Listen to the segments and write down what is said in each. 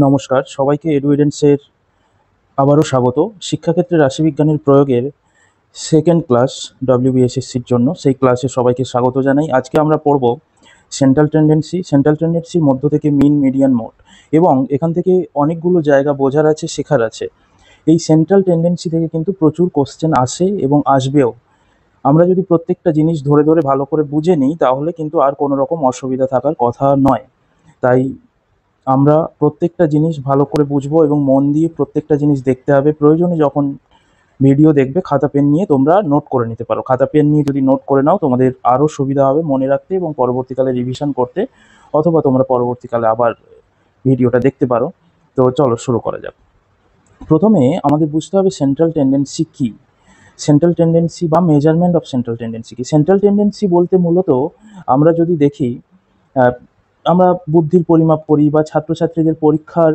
নমস্কার সবাইকে এডুইডেন্সের আবারও স্বাগত। শিক্ষাক্ষেত্রে রাশিবিজ্ঞানের প্রয়োগের সেকেন্ড ক্লাস ডব্লিউবিএসএসসির জন্য সেই ক্লাসে সবাইকে স্বাগত জানাই। আজকে আমরা পড়ব সেন্ট্রাল টেন্ডেন্সির মধ্য থেকে মিন, মিডিয়ান, মোড, এবং এখান থেকে অনেকগুলো জায়গা বোঝার আছে, শেখার আছে। এই সেন্ট্রাল টেন্ডেন্সি থেকে কিন্তু প্রচুর কোশ্চেন আসে এবং আসবেও। আমরা যদি প্রত্যেকটা জিনিস ধরে ধরে ভালো করে বুঝে নিই তাহলে কিন্তু আর কোনো রকম অসুবিধা থাকার কথা নয়। তাই আমরা প্রত্যেকটা জিনিস ভালো করে বুঝবো এবং মন দিয়ে প্রত্যেকটা জিনিস দেখতে হবে। প্রয়োজনে যখন ভিডিও দেখবে খাতা পেন নিয়ে তোমরা নোট করে নিতে পারো। খাতা পেন নিয়ে যদি নোট করে নাও তোমাদের আরও সুবিধা হবে মনে রাখতে এবং পরবর্তীকালে রিভিশন করতে, অথবা তোমরা পরবর্তীকালে আবার ভিডিওটা দেখতে পারো। তো চলো শুরু করা যাক। প্রথমে আমাদের বুঝতে হবে সেন্ট্রাল টেন্ডেন্সি কী। সেন্ট্রাল টেন্ডেন্সি বা মেজারমেন্ট অফ সেন্ট্রাল টেন্ডেন্সি কি? সেন্ট্রাল টেন্ডেন্সি বলতে মূলত আমরা যদি দেখি, আমরা বুদ্ধির পরিমাপ করি বা ছাত্রছাত্রীদের পরীক্ষার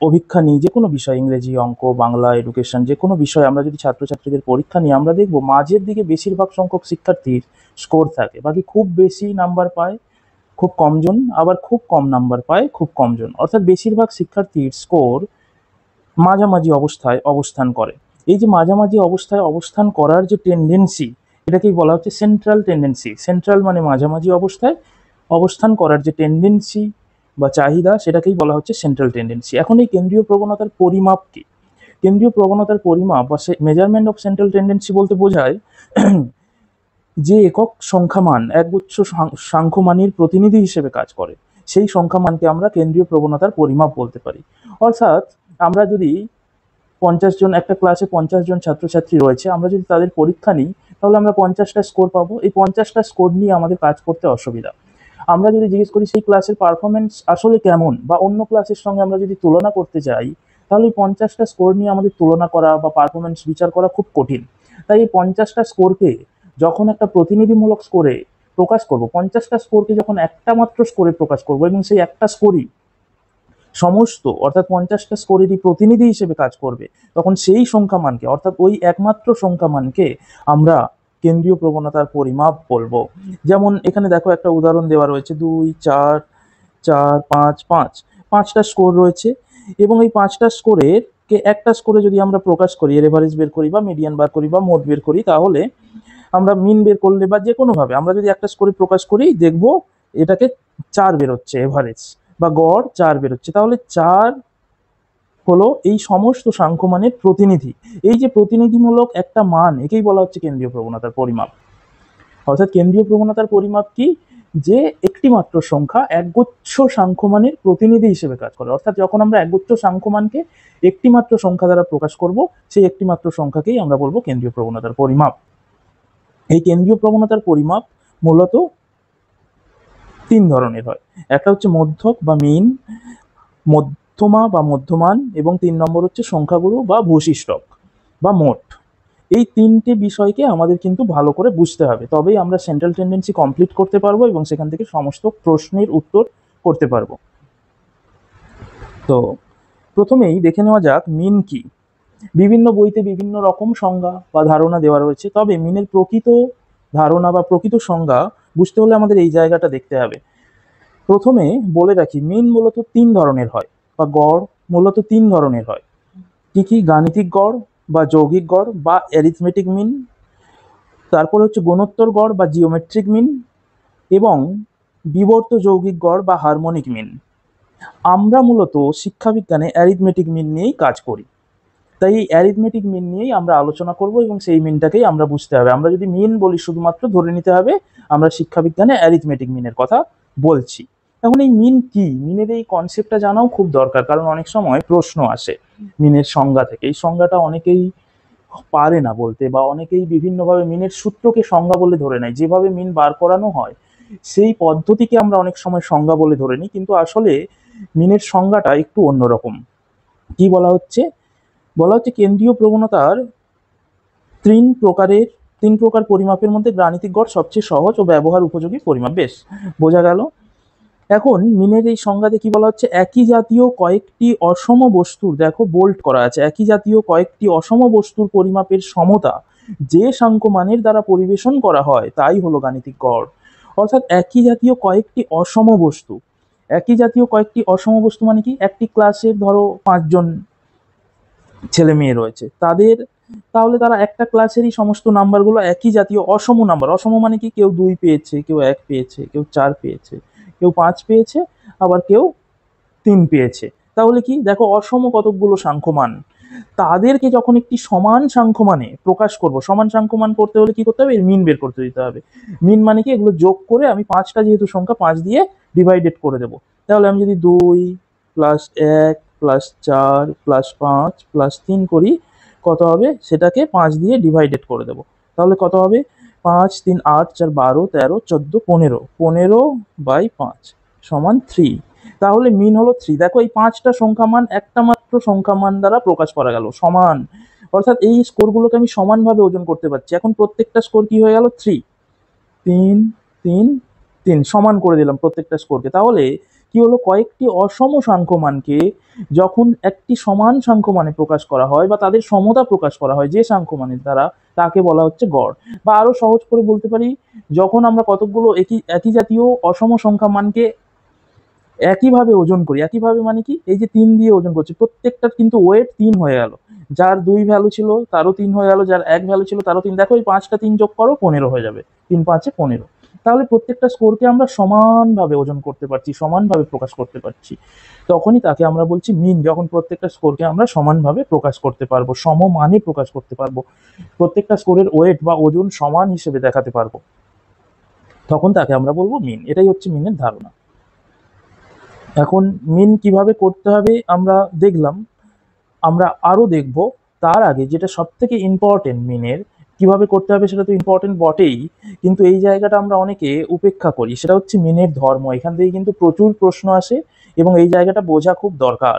অভীক্ষা নিই, যে কোনো বিষয়, ইংরেজি, অঙ্ক, বাংলা, এডুকেশন, যে কোনো বিষয় আমরা যদি ছাত্রছাত্রীদের পরীক্ষা নিই, আমরা দেখব মাঝের দিকে বেশিরভাগ সংখ্যক শিক্ষার্থীর স্কোর থাকে। বাকি খুব বেশি নাম্বার পায় খুব কমজন, আবার খুব কম নাম্বার পায় খুব কমজন। অর্থাৎ বেশিরভাগ শিক্ষার্থীর স্কোর মাঝামাঝি অবস্থায় অবস্থান করে। এই যে মাঝামাঝি অবস্থায় অবস্থান করার যে টেন্ডেন্সি, এটাকেই বলা হচ্ছে সেন্ট্রাল টেন্ডেন্সি। সেন্ট্রাল মানে মাঝামাঝি অবস্থায় অবস্থান করার যে টেন্ডেন্সি বা চাহিদা, সেটাকেই বলা হচ্ছে সেন্ট্রাল টেন্ডেন্সি। এখন এই কেন্দ্রীয় প্রবণতার পরিমাপ কি? কেন্দ্রীয় প্রবণতার পরিমাপ বা মেজারমেন্ট অফ সেন্ট্রাল টেন্ডেন্সি বলতে বোঝায় যে একক সংখ্যামান একগুচ্ছ সাংখ্যমানের প্রতিনিধি হিসেবে কাজ করে, সেই সংখ্যামানকে আমরা কেন্দ্রীয় প্রবণতার পরিমাপ বলতে পারি। অর্থাৎ আমরা যদি 50 জন, একটা ক্লাসে 50 জন ছাত্রছাত্রী রয়েছে, আমরা যদি তাদের পরীক্ষা নিই তাহলে আমরা 50টা স্কোর পাবো। এই 50টা স্কোর নিয়ে আমাদের কাজ করতে অসুবিধা। আমরা যদি জিজ্ঞেস করি সেই ক্লাসের পারফরমেন্স আসলে কেমন, বা অন্য ক্লাসের সঙ্গে আমরা যদি তুলনা করতে যাই, তাহলে এই 50টা স্কোর নিয়ে আমাদের তুলনা করা বা পারফরমেন্স বিচার করা খুব কঠিন। তাই এই 50টা স্কোরকে যখন একটা প্রতিনিধিমূলক স্কোরে প্রকাশ করব, 50টা স্কোরকে যখন একটা মাত্র স্কোরে প্রকাশ করব এবং সেই একটা স্কোরই সমস্ত, অর্থাৎ 50টা স্কোরেরই প্রতিনিধি হিসেবে কাজ করবে, তখন সেই সংখ্যামানকে, অর্থাৎ ওই একমাত্র সংখ্যামানকে আমরা কেন্দ্রীয় প্রবণতার পরিমাপ বলবো। যেমন এখানে দেখো একটা উদাহরণ দেওয়া রয়েছে, 2, 4, 4, 5, 5, 5টা স্কোর রয়েছে এবং এই 5টা স্কোরের কে একটা স্কোরে যদি আমরা প্রকাশ করি, এর এভারেজ বের করি বা মিডিয়ান বার করি বা মোড বের করি, তাহলে আমরা মিন বের করলে বা যে কোনোভাবে আমরা যদি একটা স্কোরে প্রকাশ করি, দেখব এটাকে 4 বেরোচ্ছে এভারেজ বা গড় 4 বেরোচ্ছে। তাহলে 4 হলো এই সমস্ত সাংখ্যমানের প্রতিনিধি। এই যে প্রতিনিধিমূলক একটা মান, একেই বলা হচ্ছে কেন্দ্রীয় প্রবণতার পরিমাপ। অর্থাৎ কেন্দ্রীয় প্রবণতার পরিমাপ কি? যে একটি মাত্র সংখ্যা একগুচ্ছ সাংখ্যমানের প্রতিনিধি হিসেবে কাজ করে। অর্থাৎ যখন আমরা একগুচ্ছ সাংখ্যমানকে একটি মাত্র সংখ্যা দ্বারা প্রকাশ করব, সেই একটি মাত্র সংখ্যাকেই আমরা বলবো কেন্দ্রীয় প্রবণতার পরিমাপ। এই কেন্দ্রীয় প্রবণতার পরিমাপ মূলত 3 ধরনের হয়। একটা হচ্ছে মধ্যক বা মিন, মধ্যমা বা মধ্যমান, এবং 3 নম্বর হচ্ছে সংখ্যাগুরু বা ভূশিষ্টক বা মোট। এই 3টে বিষয়কে আমাদের কিন্তু ভালো করে বুঝতে হবে, তবেই আমরা সেন্ট্রাল টেন্ডেন্সি কমপ্লিট করতে পারবো এবং সেখান থেকে সমস্ত প্রশ্নের উত্তর করতে পারবো। তো প্রথমেই দেখে নেওয়া যাক মিন কি। বিভিন্ন বইতে বিভিন্ন রকম সংজ্ঞা বা ধারণা দেওয়া রয়েছে, তবে মিনের প্রকৃত ধারণা বা প্রকৃত সংজ্ঞা বুঝতে হলে আমাদের এই জায়গাটা দেখতে হবে। প্রথমে বলে রাখি, মিন মূলত 3 ধরনের হয়, বা গড় মূলত 3 ধরনের হয়। কি কি? গাণিতিক গড় বা যৌগিক গড় বা অ্যারিথমেটিক মিন, তারপর হচ্ছে গুণোত্তর গড় বা জিওমেট্রিক মিন, এবং বিবর্ত যৌগিক গড় বা হারমোনিক মিন। আমরা মূলত শিক্ষাবিজ্ঞানে অ্যারিথমেটিক মিন নিয়েই কাজ করি, তাই এই অ্যারিথমেটিক মিন নিয়েই আমরা আলোচনা করব এবং সেই মিনটাকেই আমরা বুঝতে হবে। আমরা যদি মিন বলি শুধুমাত্র ধরে নিতে হবে আমরা শিক্ষাবিজ্ঞানে অ্যারিথমেটিক মিনের কথা বলছি। এখন এই মিন কি, মিনের এই কনসেপ্টটা জানাও খুব দরকার, কারণ অনেক সময় প্রশ্ন আসে মিনের সংজ্ঞা থেকে। এই সংজ্ঞাটা অনেকেই পারে না বলতে, বা অনেকেই বিভিন্নভাবে মিনের সূত্রকে সংজ্ঞা বলে ধরে নেয়। যেভাবে মিন বার করানো হয় সেই পদ্ধতিকে আমরা অনেক সময় সংজ্ঞা বলে ধরে নিই, কিন্তু আসলে মিনের সংজ্ঞাটা একটু অন্যরকম। কি বলা হচ্ছে? বলা হচ্ছে কেন্দ্রীয় প্রবণতার 3 প্রকার পরিমাপের মধ্যে গাণিতিক গড় সবচেয়ে সহজ ও ব্যবহার উপযোগী পরিমাপ। বেশ, বোঝা গেল। এখন মিনের এই সংজ্ঞাতে কি বলা হচ্ছে? একই জাতীয় কয়েকটি অসম বস্তুর, দেখো বোল্ড করা আছে, একই জাতীয় কয়েকটি অসম বস্তুর পরিমাপের সমতা যে সাংখ্যমানের দ্বারা পরিবেশন করা হয় তাই হলো গাণিতিক গড়। অর্থাৎ একই জাতীয় কয়েকটি অসম বস্তু, একই জাতীয় কয়েকটি অসম বস্তু মানে কি, একটি ক্লাসে ধরো 5 জন ছেলে মেয়ে রয়েছে, তাহলে তারা একটা ক্লাসেরই সমস্ত নাম্বারগুলো একই জাতীয় অসম নাম্বার। অসম মানে কি, কেউ 2 পেয়েছে, কেউ 1 পেয়েছে, কেউ 4 পেয়েছে, কেউ 5 পেয়েছে, আবার কেউ 3 পেয়েছে। তাহলে কি দেখো, অসম কতকগুলো সাংখ্যমান, তাদেরকে যখন একটি সমান সাংখ্যমানে প্রকাশ করব, সমান সাংখ্যমান করতে হলে কি করতে হবে, এর মিন বের করতে দিতে হবে। মিন মানে কি, এগুলো যোগ করে আমি 5টা যেহেতু সংখ্যা, 5 দিয়ে ডিভাইডেড করে দেবো। তাহলে আমি যদি 2 প্লাস 1 প্লাস 4 প্লাস 5 প্লাস 3 করি, কত হবে, সেটাকে 5 দিয়ে ডিভাইডেড করে দেবো। তাহলে কত হবে, 5 3 8 4 12 13 14 15, 15/5 সমান 3। তাহলে মিন হলো 3। দেখো, এই 5টা সংখ্যা মান একটা মাত্র সংখ্যা মান দ্বারা প্রকাশ করা গেল, সমান। অর্থাৎ এই স্কোরগুলোকে আমি সমানভাবে ওজন করতে পারছি। এখন প্রত্যেকটা স্কোর কি হয়ে গেল, 3 3 3 3, সমান করে দিলাম প্রত্যেকটা স্কোরকে। তাহলে কি হলো, কয়েকটি অসম সাংখ্যমানকে যখন একটি সমান সাংখ্যমানে প্রকাশ করা হয় বা তাদের সমতা প্রকাশ করা হয় যে সাংখ্যমানের দ্বারা, তাকে বলা হচ্ছে গড়। বা আরো সহজ করে বলতে পারি, যখন আমরা কতকগুলো একই একই জাতীয় অসম সংখ্যা মানকে একইভাবে ওজন করি, একইভাবে মানে কি, এই যে 3 দিয়ে ওজন করছি, প্রত্যেকটার কিন্তু ওয়েট 3 হয়ে গেল। যার 2 ভ্যালু ছিল তারও 3 হয়ে গেল, যার 1 ভ্যালু ছিল তারও 3। দেখো, এই 5টা 3 যোগ করো, 15 হয়ে যাবে, 3 5 15। তাহলে প্রত্যেকটা স্কোরকে আমরা সমানভাবে ওজন করতে পারছি, সমানভাবে প্রকাশ করতে পারছি, তখনই তাকে আমরা বলছি মিন। যখন প্রত্যেকটা স্কোরকে আমরা সমানভাবে প্রকাশ করতে পারবো, সমমানে প্রকাশ করতে পারবো, প্রত্যেকটা স্কোরের ওয়েট বা ওজন সমান হিসেবে দেখাতে পারবো, তখন তাকে আমরা বলবো মিন। এটাই হচ্ছে মিনের ধারণা। এখন মিন কিভাবে করতে হবে আমরা দেখলাম, আমরা আরো দেখব। তার আগে যেটা সব থেকে ইম্পর্টেন্ট, মিনের কিভাবে করতে হবে সেটা তো ইম্পর্টেন্ট বটেই, কিন্তু এই জায়গাটা আমরা অনেকে উপেক্ষা করি, সেটা হচ্ছে মিনের ধর্ম। এখান থেকে কিন্তু প্রচুর প্রশ্ন আসে এবং এই জায়গাটা বোঝা খুব দরকার।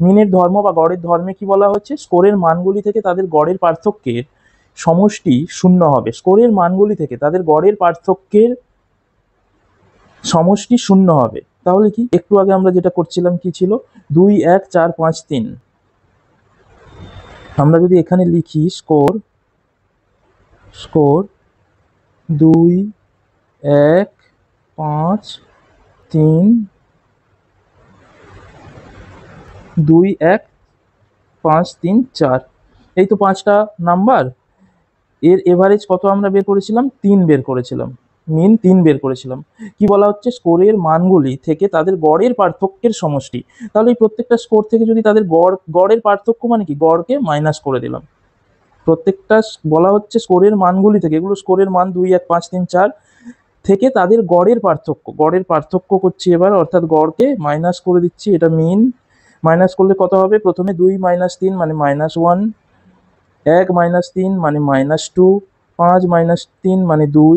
মিনের ধর্ম বা গড়ের ধর্মে কি বলা হচ্ছে, স্কোরের মানগুলি থেকে তাদের গড়ের পার্থক্যের সমষ্টি শূন্য হবে। স্কোরের মানগুলি থেকে তাদের গড়ের পার্থক্যের সমষ্টি শূন্য হবে। তাহলে কি, একটু আগে আমরা যেটা করছিলাম কি ছিল, 2 1 4 5 3, আমরা যদি এখানে লিখি স্কোর, স্কোর 2 1 5 3, 2 1 5 3 4, এই তো 5টা নাম্বার। এর এভারেজ কত আমরা বের করেছিলাম, 3 বের করেছিলাম, মিন 3 বের করেছিলাম। কি বলা হচ্ছে, স্কোরের মানগুলি থেকে তাদের গড়ের পার্থক্যের সমষ্টি। তাহলে এই প্রত্যেকটা স্কোর থেকে যদি তাদের গড়ের পার্থক্য মানে কি, গড়কে মাইনাস করে দিলাম। প্রত্যেকটা বলা হচ্ছে স্কোরের মানগুলি থেকে, এগুলো স্কোরের মান 2 1 5 3 4 থেকে তাদের গড়ের পার্থক্য, গড়ের পার্থক্য করছি এবার, অর্থাৎ গড়কে মাইনাস করে দিচ্ছি। এটা মিন। মাইনাস করলে কত হবে, প্রথমে 2 - 3 মানে -1, 1 - 3 মানে -2, 5 - 3 মানে 2,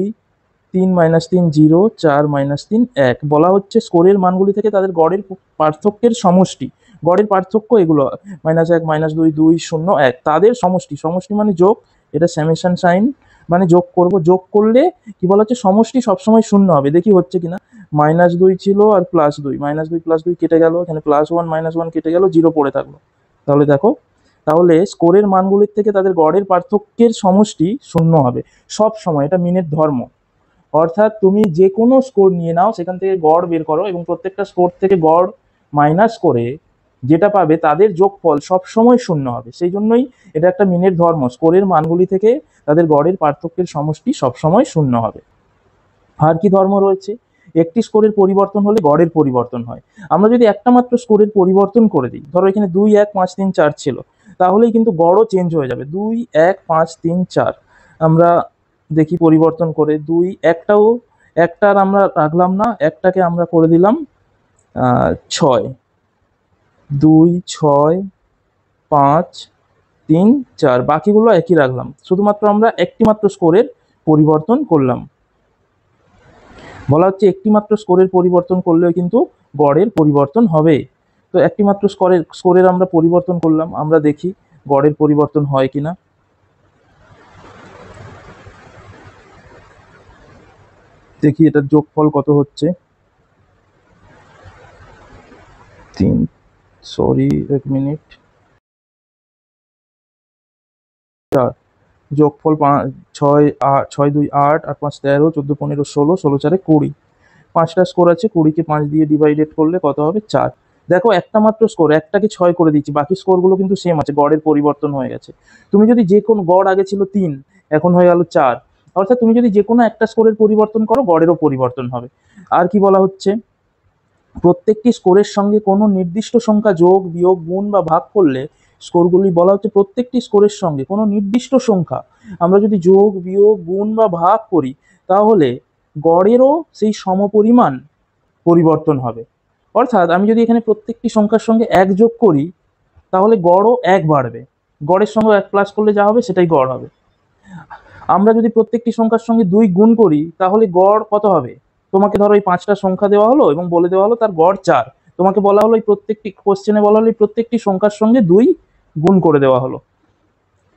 3 - 3 0, 4 - 3 1। বলা হচ্ছে স্কোরের মানগুলি থেকে তাদের গড়ের পার্থক্যের সমষ্টি, গড়ের পার্থক্য এগুলো, -1 -2 2 0 1, তাদের সমষ্টি, সমষ্টি মানে যোগ, এটা সামেশন সাইন মানে যোগ করব। যোগ করলে কি বলা হচ্ছে, সমষ্টি সবসময় শূন্য হবে। দেখি হচ্ছে কিনা, -2 ছিল আর +2, -2 +2 কেটে গেল, এখানে +1 -1 কেটে গেল, 0 পড়ে থাকলো। তাহলে দেখো, তাহলে স্কোরের মানগুলির থেকে তাদের গড়ের পার্থক্যের সমষ্টি শূন্য হবে সব সময়। এটা মিনের ধর্ম। অর্থাৎ তুমি যে কোনো স্কোর নিয়ে নাও, সেখান থেকে গড় বের করো এবং প্রত্যেকটা স্কোর থেকে গড় মাইনাস করে যেটা পাবে তাদের যোগফল সবসময় শূন্য হবে। সেই জন্যই এটা একটা মিনের ধর্ম, স্কোরের মানগুলি থেকে তাদের গড়ের পার্থক্যের সমষ্টি সবসময় শূন্য হবে। আর কি ধর্ম রয়েছে, একটি স্কোরের পরিবর্তন হলে গড়ের পরিবর্তন হয়। আমরা যদি একটা মাত্র স্কোরের পরিবর্তন করে দিই, ধরো এখানে 2 1 5 3 4 ছিল, তাহলেই কিন্তু গড়ও চেঞ্জ হয়ে যাবে। 2 1 5 3 4, আমরা দেখি পরিবর্তন করে, 2 একটাও, একটা আর আমরা রাখলাম না, একটাকে আমরা করে দিলাম 6, 2 6 5 3 4, বাকিগুলো একই রাখলাম, শুধুমাত্র আমরা একটি মাত্র স্কোরের পরিবর্তন করলাম। বলা হচ্ছে একটি মাত্র স্কোরের পরিবর্তন করলেও কিন্তু গড়ের পরিবর্তন হবে। তো একটি মাত্র স্কোরের আমরা পরিবর্তন করলাম, আমরা দেখি গড়ের পরিবর্তন হয় কিনা। দেখি এটার যোগফল কত হচ্ছে। 3, সরি 1 মিনিট, 4, যোগফল 6 2 8 8 5 13 14 15 16, 16 4 20, 5টা স্কোর আছে, 20কে 5 দিয়ে ডিভাইডেড করলে কত হবে? 4। দেখো একটা মাত্র স্কোর, একটাকে 6 করে দিচ্ছি, বাকি স্কোরগুলো কিন্তু সেম আছে, গড়ের পরিবর্তন হয়ে গেছে। তুমি যদি যে কোনো গড় আগে ছিল 3, এখন হয়ে গেল 4, অর্থাৎ তুমি যদি যে কোনো একটা স্কোরের পরিবর্তন করো গড়েরও পরিবর্তন হবে। আর কি বলা হচ্ছে, প্রত্যেকটি স্কোরের সঙ্গে কোনো নির্দিষ্ট সংখ্যা যোগ, বিয়োগ, গুণ বা ভাগ করলে স্কোরগুলি বলা হচ্ছে প্রত্যেকটি স্কোরের সঙ্গে কোনো নির্দিষ্ট সংখ্যা আমরা যদি যোগ, বিয়োগ, গুণ বা ভাগ করি তাহলে গড়েরও সেই সমপরিমাণ পরিবর্তন হবে। অর্থাৎ আমি যদি এখানে প্রত্যেকটি সংখ্যার সঙ্গে 1 যোগ করি তাহলে গড়ও 1 বাড়বে, গড়ের সঙ্গে 1 প্লাস করলে যা হবে সেটাই গড় হবে। আমরা যদি প্রত্যেকটি সংখ্যার সঙ্গে 2 গুণ করি তাহলে গড় কত হবে? তোমাকে ধরো এই 5টা সংখ্যা দেওয়া হলো এবং বলে দেওয়া হলো তার গড় 4, তোমাকে বলা হলো এই প্রত্যেকটি কোশ্চেনে বলা হলো এই প্রত্যেকটি সংখ্যার সঙ্গে 2 গুণ করে দেওয়া হলো,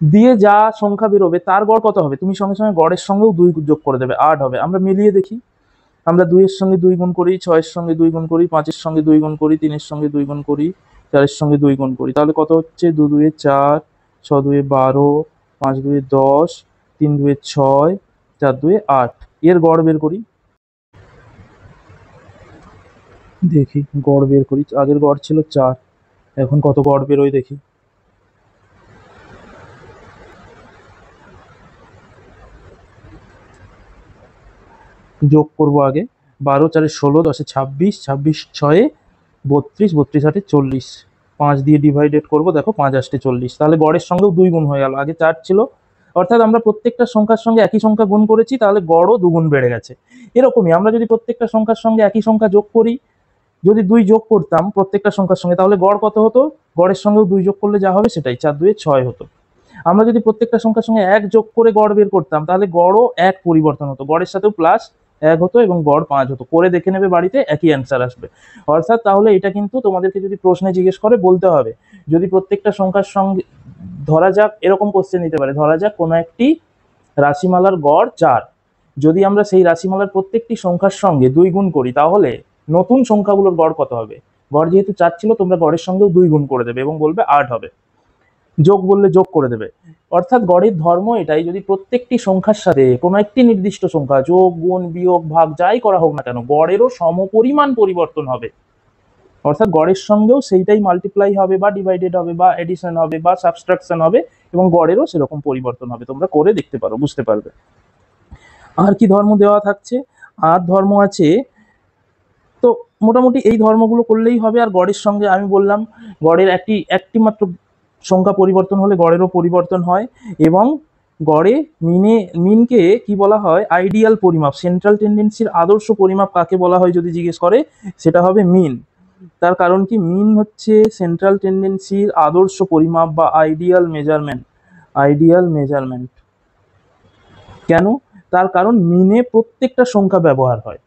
দিয়ে যা সংখ্যা বেরোবে তার গড় কত হবে? তুমি সঙ্গে সঙ্গে গড়ের সঙ্গেও 2 যোগ করে দেবে, 8 হবে। আমরা মিলিয়ে দেখি, আমরা 2 এর সঙ্গে 2 গুণ করি, 6 এর সঙ্গে 2 গুণ করি, 5 এর সঙ্গে 2 গুণ করি, 3 এর সঙ্গে 2 গুণ করি, 4 এর সঙ্গে 2 গুণ করি, তাহলে কত হচ্ছে? 2 2 4, 6 2 12, 5 2 10, 3 2 6, 4 2 8। এর গড় বের করি, দেখি গড় বের করি। আগের গড় ছিল 4, এখন কত গড় বেরোয় দেখি। যোগ করব আগে, 12 4 16, 10 26, 26 6 32, 32 8 40, 5 দিয়ে ডিভাইডেড করব, দেখো 5 আসতে 40, তাহলে গড়ের সঙ্গেও 2 গুণ হয়ে গেল, আগে 4 ছিল। অর্থাৎ আমরা প্রত্যেকটা সংখ্যার সঙ্গে একই সংখ্যা গুণ করেছি, তাহলে গড়ও 2 গুণ বেড়ে গেছে। এরকমই আমরা যদি প্রত্যেকটা সংখ্যার সঙ্গে একই সংখ্যা যোগ করি, যদি 2 যোগ করতাম প্রত্যেকটা সংখ্যার সঙ্গে তাহলে গড় কত হতো? গড়ের সঙ্গেও 2 যোগ করলে যা হবে সেটাই, 4 2 6 হতো। আমরা যদি প্রত্যেকটা সংখ্যার সঙ্গে 1 যোগ করে গড় বের করতাম তাহলে গড়ও 1 পরিবর্তন হতো, গড়ের সাথেও প্লাস 1 হতো এবং গড় 5 হতো। করে দেখে নেবে বাড়িতে, একই অ্যান্সার আসবে। অর্থাৎ তাহলে এটা কিন্তু তোমাদেরকে যদি প্রশ্নে জিজ্ঞেস করে বলতে হবে, যদি প্রত্যেকটা সংখ্যার সঙ্গে ধরা যাক এরকম কোশ্চেন দিতে পারে, ধরা যাক কোনো একটি রাশিমালার গড় 4, যদি আমরা সেই রাশিমালার প্রত্যেকটি সংখ্যার সঙ্গে 2 গুণ করি তাহলে নতুন সংখ্যাগুলোর গড় কত হবে? গড় যেহেতু 4 ছিল তোমরা গড়ের সঙ্গেও 2 গুণ করে দেবে এবং বলবে 8 হবে, যোগ বললে যোগ করে দেবে। অর্থাৎ গড়ের ধর্ম এটাই, যদি প্রত্যেকটি সংখ্যার সাথে কোনো একটি নির্দিষ্ট সংখ্যা যোগ, গুণ, বিয়োগ, ভাগ যাই করা হোক না কেন গড়েরও সমপরিমাণ পরিবর্তন হবে। অর্থাৎ গড়ের সঙ্গেও সেইটাই মাল্টিপ্লাই হবে বা ডিভাইডেড হবে বা এডিশন হবে বা সাবস্ট্রাকশন হবে এবং গড়েরও সেরকম পরিবর্তন হবে। তোমরা করে দেখতে পারো, বুঝতে পারবে। আর কি ধর্ম দেওয়া থাকছে? আর ধর্ম আছে, তো মোটামুটি এই ধর্মগুলো করলেই হবে। আর গড়ের সঙ্গে আমি বললাম গড়ের একটি মাত্র সংখ্যা পরিবর্তন হলে গড়েরও পরিবর্তন হয়, এবং গড়ে মিনকে কি বলা হয়? আইডিয়াল পরিমাপ, সেন্ট্রাল টেন্ডেন্সির আদর্শ পরিমাপ কাকে বলা হয় যদি জিজ্ঞেস করে, সেটা হবে মিন। তার কারণ কি? মিন হচ্ছে সেন্ট্রাল টেন্ডেন্সির আদর্শ পরিমাপ বা আইডিয়াল মেজারমেন্ট। আইডিয়াল মেজারমেন্ট কেন? তার কারণ মিনে প্রত্যেকটা সংখ্যা ব্যবহার হয়,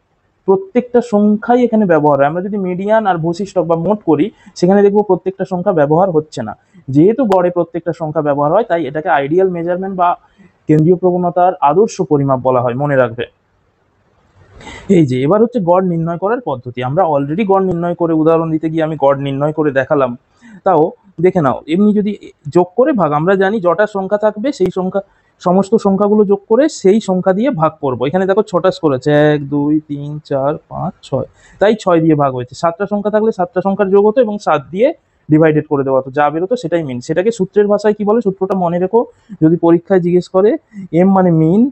প্রত্যেকটা সংখ্যাই এখানে ব্যবহার হয়। আমরা যদি মিডিয়ান আর বৈশিষ্ট্য বা মোট করি সেখানে দেখবো প্রত্যেকটা সংখ্যা ব্যবহার হচ্ছে না। যেহেতু গড়ে প্রত্যেকটা সংখ্যা ব্যবহার হয় তাই এটাকে আইডিয়াল মেজারমেন্ট বা কেন্দ্রীয় প্রবণতার আদর্শ পরিমাপ বলা হয়, মনে রাখবে। এই যে এবার হচ্ছে গড় নির্ণয় করার পদ্ধতি। আমরা অলরেডি গড় নির্ণয় করে, উদাহরণ দিতে গিয়ে আমি গড় নির্ণয় করে দেখালাম, তাও দেখে নাও। এমনি যদি যোগ করে ভাগ, আমরা জানি যটা সংখ্যা থাকবে সেই সংখ্যা, সমস্ত সংখ্যাগুলো যোগ করে সেই সংখ্যা দিয়ে ভাগ করব। এখানে দেখো 6টা স্কোর আছে, 1 2 3 4 5 6, তাই 6 দিয়ে ভাগ হয়েছে। 7টা সংখ্যা থাকলে 7টা সংখ্যার যোগ হতো এবং 7 দিয়ে ডিভাইডেড করে দেওয়া হতো, যা বেরোতো সেটাই মিন। সেটাকে সূত্রের ভাষায় কি বলে, সূত্রটা মনে রেখো, যদি পরীক্ষায় জিজ্ঞেস করে। এম মানে mean,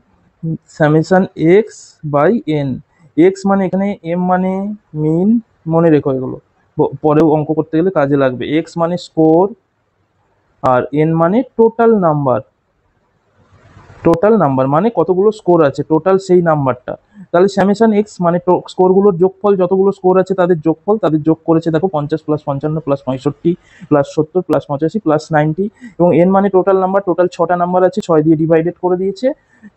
summation x by n. X মানে এখানে, এম মানে মিন, মনে রেখো এগুলো, পরেও অঙ্ক করতে গেলে কাজে লাগবে। এক্স মানে স্কোর আর এন মানে টোটাল নাম্বার। টোটাল নাম্বার মানে কতগুলো স্কোর আছে, টোটাল সেই নাম্বারটা। তাহলে স্যামেশন এক্স মানে স্কোরগুলোর যোগফল, যতগুলো স্কোর আছে তাদের যোগফল, তাদের যোগ করেছে দেখো 50 plus 55 plus 65 plus 70 plus 85 plus 90। এবং এন মানে টোটাল নাম্বার, টোটাল 6টা নাম্বার আছে, 6 দিয়ে ডিভাইডেড করে দিয়েছে,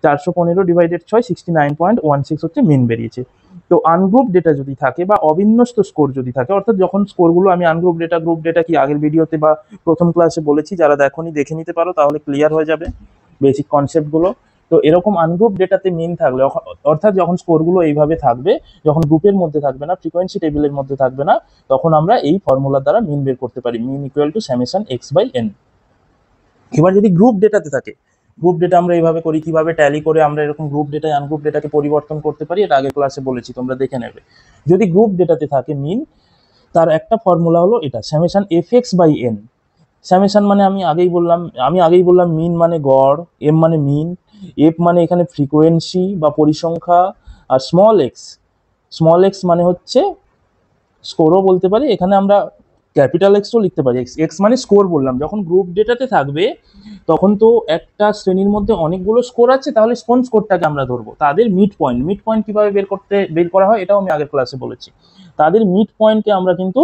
415 ডিভাইডেড 6 69.16 হচ্ছে মিন বেরিয়েছে। তো আনগ্রুপ ডেটা যদি থাকে বা অবিন্যস্ত স্কোর যদি থাকে, অর্থাৎ যখন স্কোরগুলো আমি আনগ্রুপ ডেটা, গ্রুপ ডেটা কি আগের ভিডিওতে বা প্রথম ক্লাসে বলেছি, যারা দেখোনি দেখে নিতে পারো, তাহলে ক্লিয়ার হয়ে যাবে বেসিক কনসেপ্টগুলো। তো এরকম আনগ্রুপ ডেটাতে মিন থাকলে, অর্থাৎ যখন স্কোরগুলো এইভাবে থাকবে, যখন গ্রুপের মধ্যে থাকবে না, ফ্রিকোয়েন্সি টেবিলের মধ্যে থাকবে না, তখন আমরা এই ফর্মুলার দ্বারা মিন বের করতে পারি, mean equal to summation x by n. এবার যদি গ্রুপ ডেটাতে থাকে, গ্রুপ ডেটা আমরা এইভাবে করি, কিভাবে ট্যালি করে আমরা এরকম গ্রুপ ডেটায় আনগ্রুপ ডেটাকে পরিবর্তন করতে পারি, এটা আগের ক্লাসে বলেছি, তোমরা দেখে নেবে। যদি গ্রুপ ডেটাতে থাকে মিন, তার একটা ফর্মুলা হলো এটা, summation f x by n. Summation মানে আমি আগেই বললাম মিন মানে গড়, এম মানে মিন, এফ মানে এখানে ফ্রিকোয়েন্সি বা পরিসংখ্যা, আর স্মল এক্স মানে হচ্ছে স্কোরও বলতে পারি, এখানে আমরা ক্যাপিটাল এক্সও লিখতে পারি। এক্স মানে স্কোর বললাম। যখন গ্রুপ ডেটাতে থাকবে তখন তো একটা শ্রেণীর মধ্যে অনেকগুলো স্কোর আছে, তাহলে কোন স্কোরটাকে আমরা ধরবো? তাদের মিড পয়েন্ট কিভাবে বের করা হয় এটাও আমি আগের ক্লাসে বলেছি। তাদের মিড পয়েন্টকে আমরা কিন্তু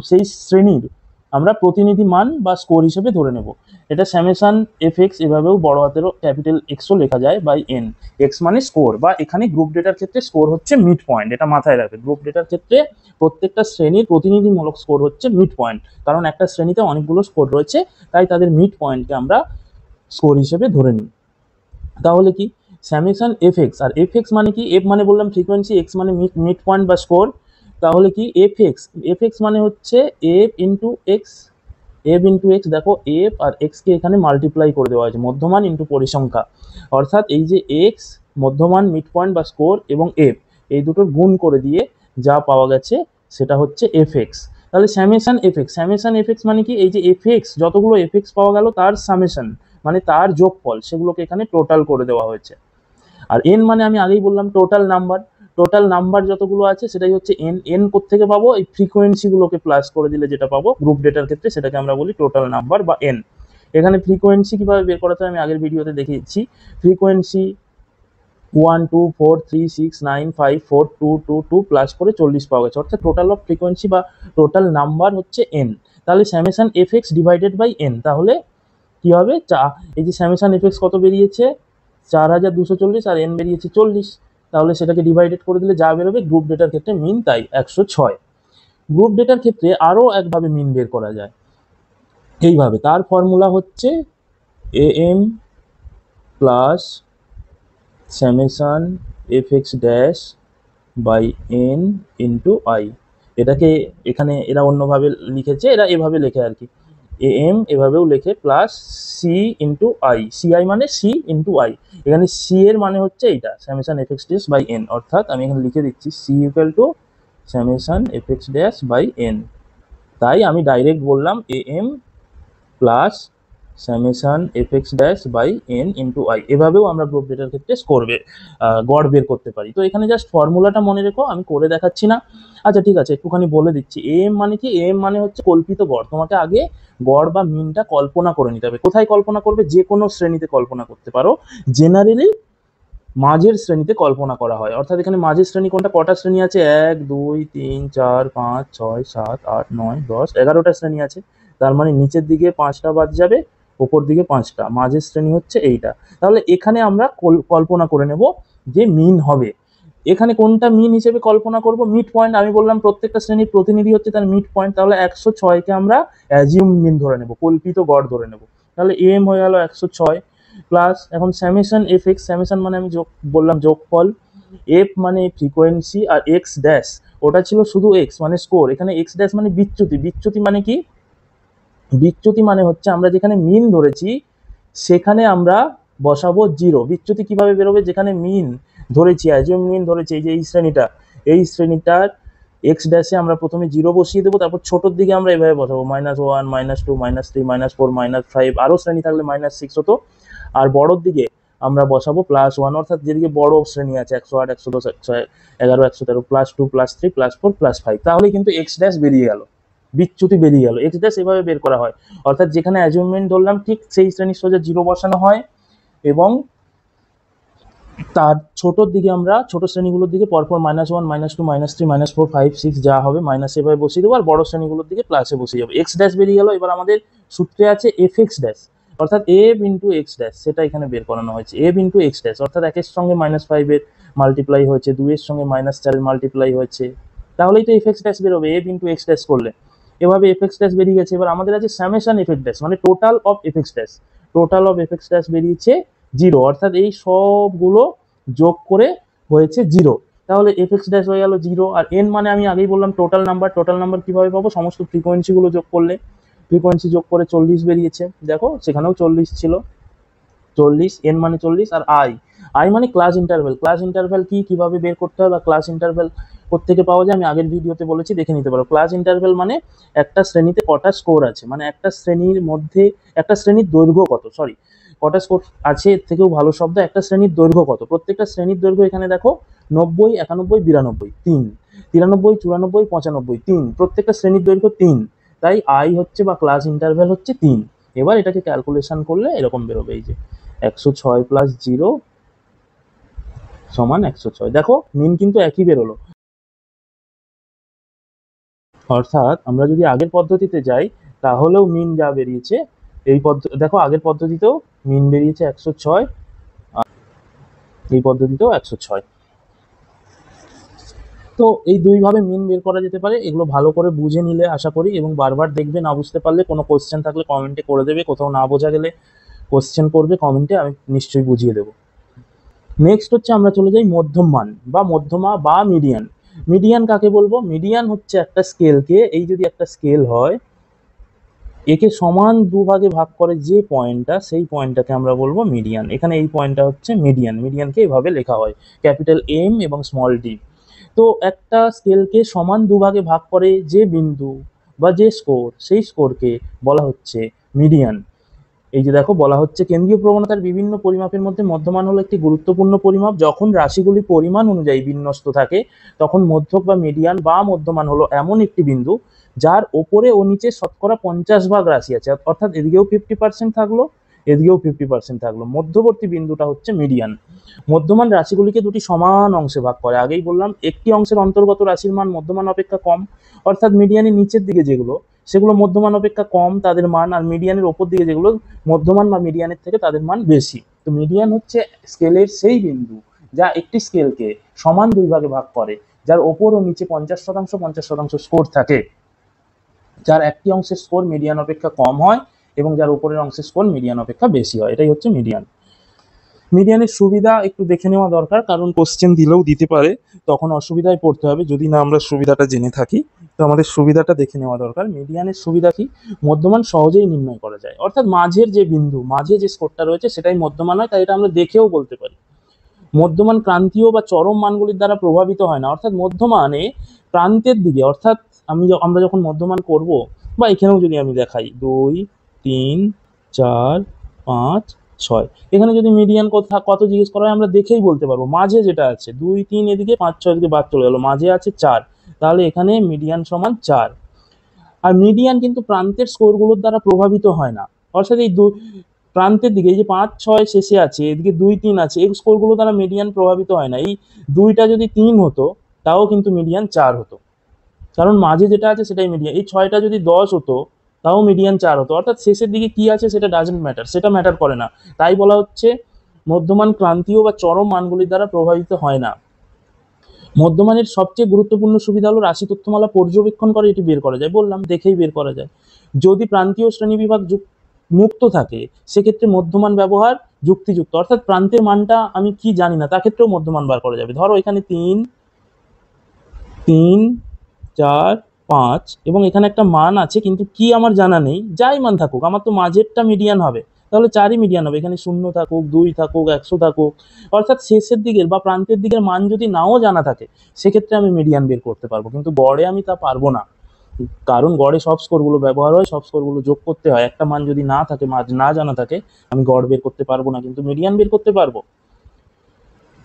সেই শ্রেণীর আমরা প্রতিনিধি মান বা স্কোর হিসেবে ধরে নেব। এটা স্যামেশন এফ এক্স, এভাবেও বড় হাতেরও ক্যাপিটাল এক্সও লেখা যায়, বাই এন। এক্স মানে স্কোর, বা এখানে গ্রুপ ডেটার ক্ষেত্রে স্কোর হচ্ছে মিড পয়েন্ট, এটা মাথায় রাখবে। গ্রুপ ডেটার ক্ষেত্রে প্রত্যেকটা শ্রেণীর প্রতিনিধিমূলক স্কোর হচ্ছে মিড পয়েন্ট, কারণ একটা শ্রেণীতে অনেকগুলো স্কোর রয়েছে, তাই তাদের মিড পয়েন্টকে আমরা স্কোর হিসেবে ধরে নিই। তাহলে কি স্যামেশন এফ এক্স, আর এফ এক্স মানে কি? এফ মানে বললাম ফ্রিকোয়েন্সি, এক্স মানে মিড পয়েন্ট বা স্কোর। তাহলে কি এফ এক্স মানে হচ্ছে এফ ইন্টু এক্স, দেখো এফ আর এক্স কে এখানে মাল্টিপ্লাই করে দেওয়া হয়েছে, মধ্যমান ইন্টু পরিসংখ্যা। অর্থাৎ এই যে এক্স, মধ্যমান মিড পয়েন্ট বা স্কোর, এবং এফ, এই দুটোর গুণ করে দিয়ে যা পাওয়া গেছে সেটা হচ্ছে এফ এক্স। তাহলে স্যামেশন এফ এক্স মানে কি? এই যে এফ এক্স, যতগুলো এফ এক্স পাওয়া গেল তার সামেশন, মানে তার যোগফল, সেগুলোকে এখানে টোটাল করে দেওয়া হয়েছে। আর এন মানে আমি আগেই বললাম টোটাল নাম্বার যতগুলো আছে সেটাই হচ্ছে এন। এন কোত্থেকে পাবো? এই ফ্রিকোয়েন্সি গুলোকে প্লাস করে দিলে যেটা পাবো গ্রুপ ডেটার ক্ষেত্রে, সেটাকে আমরা বলি টোটাল নাম্বার বা এন। এখানে ফ্রিকোয়েন্সি কিভাবে বের করাতে হয় আমি আগের ভিডিওতে দেখিয়েছি। ফ্রিকোয়েন্সি 1 2 4 3 6 9 5 4 2 2 2 প্লাস করে 40 পাওয়া গেছে, অর্থাৎ টোটাল অফ ফ্রিকোয়েন্সি বা টোটাল নাম্বার হচ্ছে এন। তাহলে summation f x divided by n, তাহলে কি হবে? এই যে স্যামেশন এফ এক্স কত বেরিয়েছে? 4240, আর এন বেরিয়েছে 40। তাহলে সেটাকে ডিভাইডেড করে দিলে যা বেরোবে গ্রুপ ডেটার ক্ষেত্রে মিন তাই 106। গ্রুপ ডেটার ক্ষেত্রে আরও একভাবে মিন বের করা যায়, এইভাবে। তার ফর্মুলা হচ্ছে A M plus summation f x dash by n into i. এটাকে এখানে এরা অন্যভাবে লিখেছে, এরা এভাবে লেখে আর কি, এ এম এভাবেও লেখে, plus c into i. C i মানে সি ইন্টু আই। এখানে সি এর মানে হচ্ছে এইটা, summation f x dash by n, অর্থাৎ আমি এখানে লিখে দিচ্ছি c equal to summation f x dash by n. তাই আমি ডাইরেক্ট বললাম A M plus summation f x dash by n into i. এভাবেও আমরা গ্রুপ ডেটার ক্ষেত্রে গড় বের করতে পারি। তো এখানে জাস্ট ফর্মুলাটা মনে রেখো, আমি করে দেখাচ্ছি না। আচ্ছা ঠিক আছে, একটুখানি বলে দিচ্ছি। এম মানে কি? এম মানে হচ্ছে কল্পিত গড়। তোমাকে আগে গড় বা মিনটা কল্পনা করে নিতে হবে। কোথায় কল্পনা করবে? যে কোনো শ্রেণীতে কল্পনা করতে পারো। জেনারেলি মাঝের শ্রেণীতে কল্পনা করা হয়, অর্থাৎ এখানে মাঝের শ্রেণী কোনটা? কটা শ্রেণী আছে? 1 2 3 4 5 6 7 8 9 10 11টা শ্রেণী আছে। তার মানে নিচের দিকে 5টা বাদ যাবে, উপর দিকে 5টা, মাঝের শ্রেণী হচ্ছে এইটা। তাহলে এখানে আমরা কল্পনা করে নেব যে মিন হবে। এখানে কোনটা মিন হিসেবে কল্পনা করব? Mid point. আমি বললাম প্রত্যেকটা শ্রেণীর প্রতিনিধি হচ্ছে তার মিড পয়েন্ট, তাহলে 106কে আমরা অ্যাজিউম মিন ধরে নেব, কল্পিত গড় ধরে নেব। তাহলে এম হয়ে গেল 106, প্লাস এখন স্যামেশন এফ এক্স, স্যামেশন মানে আমি বললাম যোগফল, এফ মানে ফ্রিকোয়েন্সি, আর এক্স ড্যাশ ওটা ছিল শুধু এক্স মানে স্কোর, এখানে এক্স ড্যাশ মানে বিচ্যুতি। বিচ্যুতি মানে কি? বিচ্যুতি মানে হচ্ছে আমরা যেখানে মিন ধরেছি সেখানে আমরা বসাবো জিরো। বিচ্যুতি কিভাবে বেরোবে? যেখানে মিন ধরেছি, অ্যাজিউম মিন ধরেছি, এই যে এই শ্রেণীটার এক্স ড্যাশে আমরা প্রথমে জিরো বসিয়ে দেবো, তারপর ছোটোর দিকে আমরা এভাবে বসাবো -1 -2 -3 -4 -5, আরও শ্রেণী থাকলে -6 হতো, আর বড়োর দিকে আমরা বসাবো +1, অর্থাৎ যেদিকে বড় শ্রেণী আছে 108 110 111 113 +2 +3 +4 +5, তাহলে কিন্তু এক্স ড্যাশ বেরিয়ে গেল, বিচ্যুতি বেরিয়ে গেল। এক্স ড্যাশ এভাবে বের করা হয়, অর্থাৎ যেখানে অ্যাজিউমেন্ট ধরলাম ঠিক সেই শ্রেণীর সোজা জিরো বসানো হয়, এবং তার ছোটোর দিকে আমরা ছোট শ্রেণীগুলোর দিকে পরপর -1 -2 -3 -4 5 6 যা হবে মাইনাসে এভাবে বসিয়ে দেবো, আর বড় শ্রেণীগুলোর দিকে প্লাসে বসিয়ে যাবো। এক্স ড্যাশ বেরিয়ে গেল। এবার আমাদের সূত্রে আছে এফ এক্স ড্যাশ, অর্থাৎ এফ ইন্টু এক্স ড্যাশ, সেটা এখানে বের করানো হয়েছে। এফ ইন্টু এক্স ড্যাশ অর্থাৎ 1-এর সঙ্গে -5 এর মাল্টিপ্লাই হয়েছে, 2-এর সঙ্গে -4 এর মাল্টিপ্লাই হয়েছে, তাহলেই তো এফ এক্স ড্যাশ বেরোবে এফ ইন্টু এক্স ড্যাশ করলে। এভাবে এফ এক্স ড্যাশ বেরিয়ে গেছে। এবার আমাদের আছে সামেশন এফ এক্স ড্যাশ, মানে total of F x dash. Total of F x dash বেরিয়েছে জিরো, অর্থাৎ এই সবগুলো যোগ করে হয়েছে জিরো। তাহলে এফ এক্স ড্যাশ হয়ে গেল জিরো। আর এন মানে আমি আগেই বললাম টোটাল নাম্বার কিভাবে পাবো? সমস্ত ফ্রিকোয়েন্সিগুলো যোগ করলে, ফ্রিকোয়েন্সি যোগ করে 40 বেরিয়েছে, দেখো সেখানেও 40 ছিল। 40, এন মানে 40, আর আই, আই মানে ক্লাস ইন্টারভ্যাল। ক্লাস ইন্টারভ্যাল কি, কিভাবে বের করতে হয় বা ক্লাস ইন্টারভ্যাল কোত্থেকে পাওয়া যায় আমি আগের ভিডিওতে বলেছি, দেখে নিতে পারো। ক্লাস ইন্টারভ্যাল মানে একটা শ্রেণীতে কটা স্কোর আছে, মানে একটা শ্রেণীর মধ্যে একটা শ্রেণীর দৈর্ঘ্য কত, সরি কটা স্কোর আছে এর থেকেও ভালো শব্দ, একটা শ্রেণীর দৈর্ঘ্য কত। প্রত্যেকটা শ্রেণীর দৈর্ঘ্য এখানে দেখো 90, 91, 92, 3, 93, 94, 95, 3, প্রত্যেকটা শ্রেণীর দৈর্ঘ্য 3, তাই আই হচ্ছে বা ক্লাস ইন্টারভ্যাল হচ্ছে 3। এবার এটাকে ক্যালকুলেশন করলে এরকম বেরোবে, এই যে 106 প্লাস 0 সমান 106। দেখো মিন কিন্তু একই বেরোলো, অর্থাৎ আমরা যদি আগের পদ্ধতিতে যাই তাহলেও মিন যা বেরিয়েছে এই পদ্ধতি, দেখো আগের পদ্ধতিতেও মিন বেরিয়েছে 106, এই পদ্ধতিতেও 106। তো এই দুইভাবে মিন বের করা যেতে পারে, এগুলো ভালো করে বুঝে নিলে আশা করি, এবং বারবার দেখবে, না বুঝতে পারলে কোনো কোশ্চেন থাকলে কমেন্টে করে দেবে, কোথাও না বোঝা গেলে কোশ্চেন করবে কমেন্টে, আমি নিশ্চয়ই বুঝিয়ে দেবো। নেক্সট হচ্ছে আমরা চলে যাই মধ্যম মান বা মধ্যমা বা মিডিয়ান। মিডিয়ান কাকে বলবো? মিডিয়ান হচ্ছে একটা স্কেলকে, এই যদি একটা স্কেল হয় একে সমান দুভাগে ভাগ করে যে পয়েন্টটা, সেই পয়েন্টটাকে আমরা বলবো মিডিয়ান। এখানে এই পয়েন্টটা হচ্ছে মিডিয়ান, মিডিয়ানকে এভাবে লেখা হয় ক্যাপিটাল এম এবং স্মল ডি। তো একটা স্কেলকে সমান দুভাগে ভাগ করে যে বিন্দু বা যে স্কোর, সেই স্কোরকে বলা হচ্ছে মিডিয়ান। এই যে দেখো বলা হচ্ছে কেন্দ্রীয় প্রবণতার বিভিন্ন পরিমাপের মধ্যে মধ্যমান হলো একটি গুরুত্বপূর্ণ পরিমাপ। যখন রাশিগুলি পরিমাণ অনুযায়ী বিন্যস্ত থাকে তখন মধ্যক বা মিডিয়ান বা মধ্যমান হলো এমন একটি বিন্দু যার ওপরে ও নিচে শতকরা 50 ভাগ রাশি আছে, অর্থাৎ এদিকেও 50% থাকলো, এদিকেও 50% থাকলো, মধ্যবর্তী বিন্দুটা হচ্ছে মিডিয়ান। মধ্যমান রাশিগুলিকে দুটি সমান অংশে ভাগ করে, আগেই বললাম একটি অংশের অন্তর্গত রাশির মান মধ্যমান অপেক্ষা কম, অর্থাৎ মিডিয়ানের নিচের দিকে যেগুলো সেগুলো মধ্যমান অপেক্ষা কম তাদের মান, আর মিডিয়ানের ওপর দিকে যেগুলো মধ্যমান বা মিডিয়ানের থেকে তাদের মান বেশি। তো মিডিয়ান হচ্ছে স্কেলের সেই বিন্দু যা একটি স্কেলকে সমান দুই ভাগে ভাগ করে, যার ওপর ও নিচে 50% 50% স্কোর থাকে, যার একটি অংশের স্কোর মিডিয়ান অপেক্ষা কম হয় এবং যার উপরের অংশের স্কোর মিডিয়ান অপেক্ষা বেশি হয়, এটাই হচ্ছে মিডিয়ান। মিডিয়ানের সুবিধা একটু দেখে নেওয়া দরকার, কারণ কোশ্চেন দিলেও দিতে পারে, তখন অসুবিধায় পড়তে হবে যদি না আমরা সুবিধাটা জেনে থাকি। তো আমাদের সুবিধাটা দেখে নেওয়া দরকার। মিডিয়ানের সুবিধা কি? মধ্যমান সহজেই নির্ণয় করা যায়, অর্থাৎ মাঝের যে বিন্দু, মাঝে যে স্কোরটা রয়েছে সেটাই মধ্যমান হয়, তাই এটা আমরা দেখেও বলতে পারি। মধ্যমান ক্রান্তীয় বা চরম মানগুলির দ্বারা প্রভাবিত হয় না, অর্থাৎ মধ্যমানে প্রান্তের দিকে, অর্থাৎ আমরা যখন মধ্যমান করব, বা এখানেও যদি আমি দেখাই 2, 3, 4, 5, 6, এখানে যদি মিডিয়ান কত জিজ্ঞেস করা হয় আমরা দেখেই বলতে পারবো। মাঝে যেটা আছে 2, 3 এদিকে, 5, 6 এদিকে বাদ চলে গেল, মাঝে আছে 4, তাহলে এখানে মিডিয়ান সমান 4। আর মিডিয়ান কিন্তু প্রান্তের স্কোরগুলোর দ্বারা প্রভাবিত হয় না, অর্থাৎ এই প্রান্তের দিকে এই যে 5, 6 শেষে আছে, এদিকে 2, 3 আছে, এই স্কোরগুলো দ্বারা মিডিয়ান প্রভাবিত হয় না। এই 2টা যদি 3 হতো তাও কিন্তু মিডিয়ান 4 হতো, কারণ মাঝে যেটা আছে সেটাই মিডিয়ান। এই 6টা যদি 10 হতো তাও মিডিয়ান 4 হতো, অর্থাৎ শেষের দিকে কি আছে সেটা ডাজন্ট ম্যাটার, সেটা ম্যাটার করে না। তাই বলা হচ্ছে মধ্যমান ক্রান্তীয় বা চরম মানগুলির দ্বারা প্রভাবিত হয় না। মধ্যমানের সবচেয়ে গুরুত্বপূর্ণ সুবিধা হলো রাশি তথ্যমালা পর্যবেক্ষণ করে এটি বের করা যায়, বললাম দেখেই বের করা যায়। যদি প্রান্তীয় শ্রেণীবিভাগ মুক্ত থাকে সেক্ষেত্রে মধ্যমান ব্যবহার যুক্তিযুক্ত, অর্থাৎ প্রান্তের মানটা আমি কি জানি না তা ক্ষেত্রেও মধ্যমান বার করা যাবে। ধরো এখানে 3, 3, 4, 5 এবং এখানে একটা মান আছে কিন্তু কি আমার জানা নেই, যাই মান থাকুক আমার তো মাঝেরটা মিডিয়ান হবে, তাহলে 4ই মিডিয়ান হবে। এখানে 0 থাকুক, 2 থাকুক, 100 থাকুক, অর্থাৎ শেষের দিকের বা প্রান্তের দিকের মান যদি নাও জানা থাকে সেক্ষেত্রে আমি মিডিয়ান বের করতে পারবো, কিন্তু গড়ে আমি তা পারবো না, কারণ গড়ে সব স্কোরগুলো ব্যবহার হয়, সব স্কোরগুলো যোগ করতে হয়, একটা মান যদি না থাকে, মান না জানা থাকে, আমি গড় বের করতে পারবো না, কিন্তু মিডিয়ান বের করতে পারবো।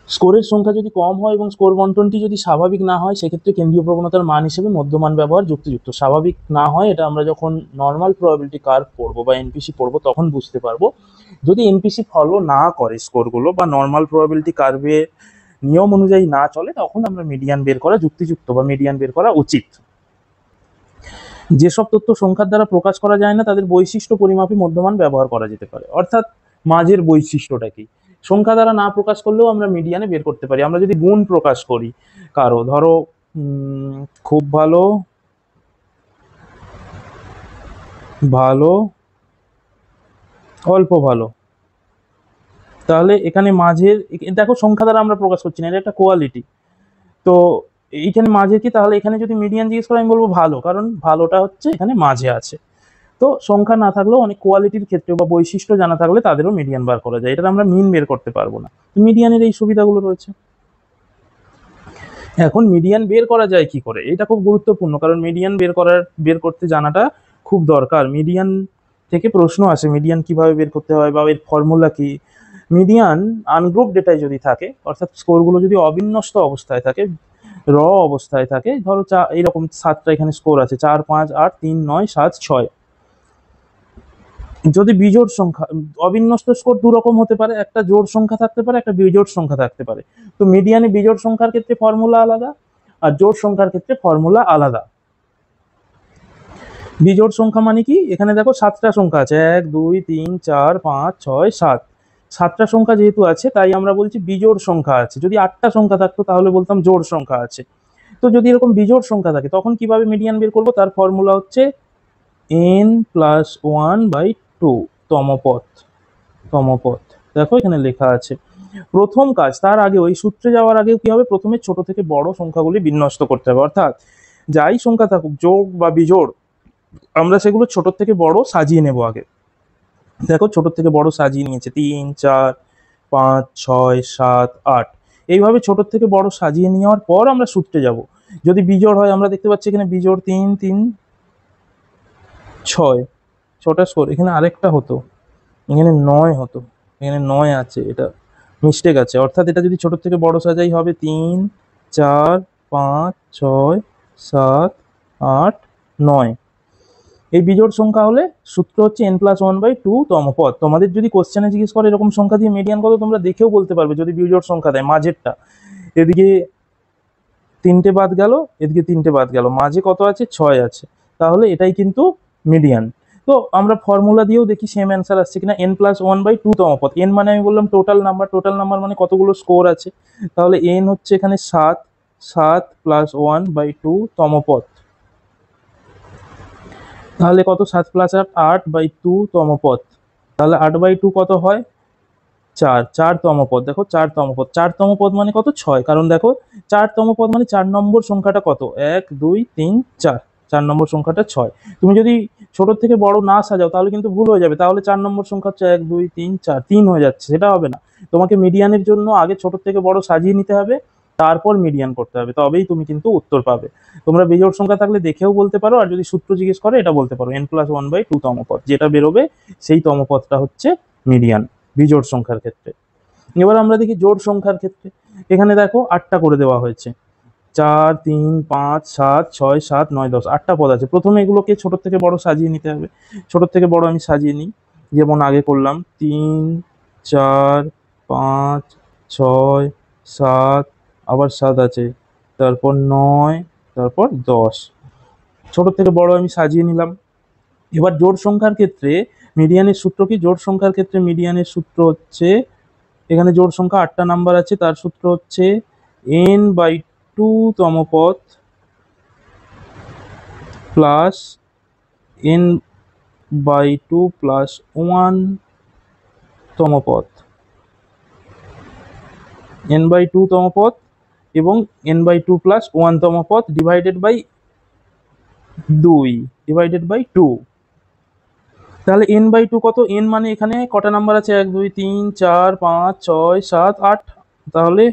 স্কোরের সংখ্যা যদি কম হয় এবং স্কোর বন্টনটি যদি স্বাভাবিক না হয় সেক্ষেত্রে কেন্দ্রীয় প্রবণতার মান হিসেবে মধ্যমান ব্যবহার যুক্তিযুক্ত। স্বাভাবিক না হয় এটা আমরা যখন নর্মাল প্রবাবিলিটি কার্ভ পড়বো বা এনপিসি পড়বো তখন বুঝতে পারবো। যদি এনপিসি ফলো না করে স্কোরগুলো বা নর্মাল প্রবাবিলিটি কার্ভে নিয়ম অনুযায়ী না চলে তখন আমরা মিডিয়ান বের করা যুক্তিযুক্ত বা মিডিয়ান বের করা উচিত। যেসব তথ্য সংখ্যার দ্বারা প্রকাশ করা যায় না তাদের বৈশিষ্ট্য পরিমাপে মধ্যমান ব্যবহার করা যেতে পারে, অর্থাৎ মাঝের বৈশিষ্ট্যটা কি সংখ্যা দ্বারা না প্রকাশ করলেও আমরা মিডিয়ানে বের করতে পারি। আমরা যদি গুণ প্রকাশ করি কারো, ধরো খুব ভালো, ভালো, অল্প ভালো, তাহলে এখানে মাঝের, দেখো সংখ্যা দ্বারা আমরা প্রকাশ করছি না, এটা একটা কোয়ালিটি। তো এইখানে মাঝে কি, তাহলে এখানে যদি মিডিয়ান জিজ্ঞেস করে আমি বলবো ভালো, কারণ ভালোটা হচ্ছে এখানে মাঝে আছে। তো সংখ্যা না থাকলেও অনেক কোয়ালিটির ক্ষেত্রে বা বৈশিষ্ট্য জানা থাকলে তাদেরও মিডিয়ান বার করা যায়। এটা আমরা মিন বের করতে পারবো না, মিডিয়ানের এই সুবিধাগুলো রয়েছে। এখন মিডিয়ান বের করা যায় কি করে, এটা খুব গুরুত্বপূর্ণ, কারণ মিডিয়ান বের করতে জানাটা খুব দরকার। মিডিয়ান থেকে প্রশ্ন আসে, মিডিয়ান কিভাবে বের করতে হয় বা এর ফর্মুলা কি। মিডিয়ান আনগ্রুপ ডেটায় যদি থাকে, অর্থাৎ স্কোরগুলো যদি অবিন্যস্ত অবস্থায় থাকে, র অবস্থায় থাকে, ধরো এইরকম 7টা এখানে স্কোর আছে, 4, 5, 8, 3, 9, 7, 6। যদি বিজোড় সংখ্যা, অবিন্যস্ত স্কোর দু রকম হতে পারে, একটা জোড় সংখ্যা থাকতে পারে, একটা বিজোড় সংখ্যা থাকতে পারে। তো মিডিয়ানে বিজোড় সংখ্যার ক্ষেত্রে ফর্মুলা আলাদা, আর জোড় সংখ্যার ক্ষেত্রে ফর্মুলা আলাদা। বিজোড় সংখ্যা মানে কি, এখানে দেখো 7টা সংখ্যা আছে, 1, 2, 3, 4, 5, 6, 7। 7টা সংখ্যা যেহেতু আছে তাই আমরা বলছি বিজোড় সংখ্যা আছে। যদি 8টা সংখ্যা থাকতো তাহলে বলতাম জোড় সংখ্যা আছে। তো যদি এরকম বিজোড় সংখ্যা থাকে তখন কিভাবে মিডিয়ান বের করবো, তার ফর্মুলা হচ্ছে n+1/2 তমপদ। দেখো এখানে লেখা আছে। প্রথম কাজ, তার আগে ওই সূত্রে যাওয়ার আগে কি হবে, প্রথমে ছোট থেকে বড় সংখ্যাগুলি বিন্যস্ত করতে হবে। অর্থাৎ যাই সংখ্যা থাকুক, যোগ বা বিজোড়, আমরা সেগুলো ছোট থেকে বড় সাজিয়ে নেব আগে। দেখো ছোট থেকে বড় সাজিয়ে নিয়েছে, 3, 4, 5, 6, 7, 8। এইভাবে ছোট থেকে বড় সাজিয়ে নেওয়ার পর আমরা সূত্রে যাব। যদি বিজোড় হয়, আমরা দেখতে পাচ্ছি এখানে বিজোড় 3, 3, 6, 6টা স্কোর। এখানে আরেকটা হতো, এখানে 9 হতো, এখানে 9 আছে, এটা মিস্টেক আছে। অর্থাৎ এটা যদি ছোট থেকে বড় সাজাই হবে 3, 4, 5, 6, 7, 8, 9। এই বিজোড় সংখ্যা হলে সূত্র হচ্ছে n+1/2 তমপদ। তোমাদের যদি কোশ্চেনে জিজ্ঞেস করে এরকম সংখ্যা দিয়ে মিডিয়ান কত, তোমরা দেখেও বলতে পারবে যদি বিজোড় সংখ্যা দেয়। মাঝেরটা, এদিকে 3টে বাদ গেল, এদিকে 3টে বাদ গেল, মাঝে কত আছে, 6 আছে, তাহলে এটাই কিন্তু মিডিয়ান। তো আমরা ফর্মুলা দিয়েও দেখি সেম অ্যান্সার আসছে কিনা। n+1/2 তমপদ, n মানে আমি বললাম টোটাল নাম্বার, টোটাল নাম্বার মানে কতগুলো স্কোর আছে, তাহলে n হচ্ছে এখানে 7, 7 + 1/2 তমপদ। তাহলে কত, 7 + 8, 8/2 তমপদ। তাহলে 8/2 কত হয়, 4, 4 তমপদ। দেখো 4 তমপদ, 4 তমপদ মানে কত, 6। কারণ দেখো 4 তমপদ মানে 4 নম্বর সংখ্যাটা কত, 1, 2, 3, 4, 4 নম্বর সংখ্যাটা 6। তুমি যদি ছোট থেকে বড় না সাজাও তাহলে কিন্তু ভুল হয়ে যাবে, তাহলে 4 নম্বর সংখ্যা হচ্ছে 1, 2, 3, 4, 3 হয়ে যাচ্ছে, সেটা হবে না। তোমাকে মিডিয়ানের জন্য আগে ছোট থেকে বড় সাজিয়ে নিতে হবে, তারপর মিডিয়ান করতে হবে, তবেই তুমি কিন্তু উত্তর পাবে। তোমরা বিজোড় সংখ্যা থাকলে দেখেও বলতে পারো, আর যদি সূত্র জিজ্ঞেস করে এটা বলতে পারো, n+1/2 তমপদ, যেটা বেরোবে সেই তমপদটা হচ্ছে মিডিয়ান বিজোড় সংখ্যার ক্ষেত্রে। এবার আমরা দেখি জোড় সংখ্যার ক্ষেত্রে। এখানে দেখো 8টা করে দেওয়া হয়েছে, 4, 3, 5, 7, 6, 7, 9, 10, 8টা পদ আছে। প্রথমে এগুলোকে ছোট থেকে বড় সাজিয়ে নিতে হবে। ছোট থেকে বড় আমি সাজিয়ে নিই, যেমন আগে করলাম, 3, 4, 5, 6, 7, আবার 7 আছে, তারপর 9, তারপর 10। ছোট থেকে বড় আমি সাজিয়ে নিলাম। এবার জোড় সংখ্যার ক্ষেত্রে মিডিয়ানের সূত্র কি, জোড় সংখ্যার ক্ষেত্রে মিডিয়ানের সূত্র হচ্ছে, এখানে জোড় সংখ্যা 8টা নাম্বার আছে, তার সূত্র হচ্ছে n/2 তমপদ প্লাস n/2 + 1 তমপদ, n/2 তমপদ এবং n/2 + 1 তমপদ ডিভাইডেড বাই 2। তাহলে n/2 কত, n মানে এখানে কটা নাম্বার আছে, 1, 2, 3, 4, 5, 6, 7, 8, তাহলে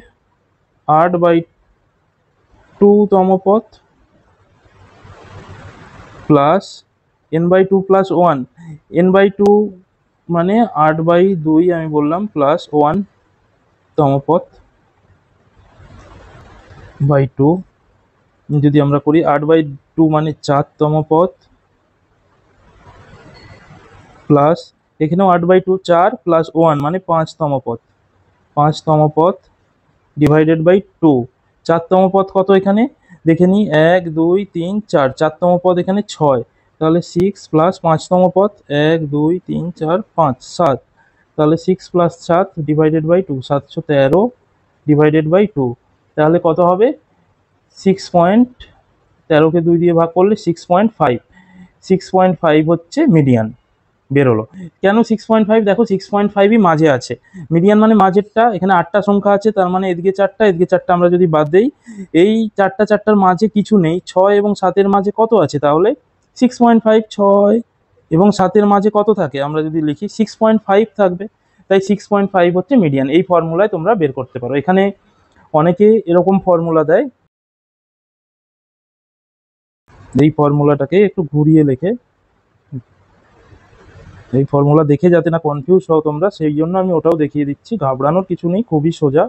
8/2 তমপদ প্লাস n/2 + 1, n/2 মানে 8/2 আমি বললাম, প্লাস 1 তমপদ বাই 2। যদি আমরা করি 8/2 মানে 4 তমপদ, প্লাস এখানেও 8/2, 4 + 1 মানে 5 তমপদ, 5 তমপদ ডিভাইডেড বাই 2। 4 তমপদ কত এখানে দেখে নিই, 1, 2, 3, 4, 4 তমপদ এখানে 6, তাহলে 6 + 5 তমপদ, 1, 2, 3, 4, 5, 7, তাহলে 6 + 7 ডিভাইডেড বাই 2, 713 ডিভাইডেড বাই 2। তাহলে কত হবে, 6.13কে 2 দিয়ে ভাগ করলে 6.5, 6.5 হচ্ছে মিডিয়ান বেরোলো। কেন 6.5, দেখো 6.5ই মাঝে আছে। মিডিয়ান মানে মাঝেরটা, এখানে 8টা সংখ্যা আছে, তার মানে এদিকে 4টা, এদিকে 4টা আমরা যদি বাদ দেই, এই 4টার মাঝে কিছু নেই, 6 এবং 7-এর মাঝে কত আছে, তাহলে 6.5, 6, এবং 7-এর মাঝে কত থাকে আমরা যদি লিখি 6.5 থাকবে, তাই 6.5 হচ্ছে মিডিয়ান। এই ফর্মুলায় তোমরা বের করতে পারো। এখানে অনেকে এরকম ফর্মুলা দেয়, এই ফর্মুলাটাকে একটু ঘুরিয়ে লেখে, এই ফর্মুলা দেখে যাতে না কনফিউজ হও তোমরা, সেই জন্য আমি ওটাও দেখিয়ে দিচ্ছি, ঘাবড়ানোর কিছু নেই, খুবই সোজা।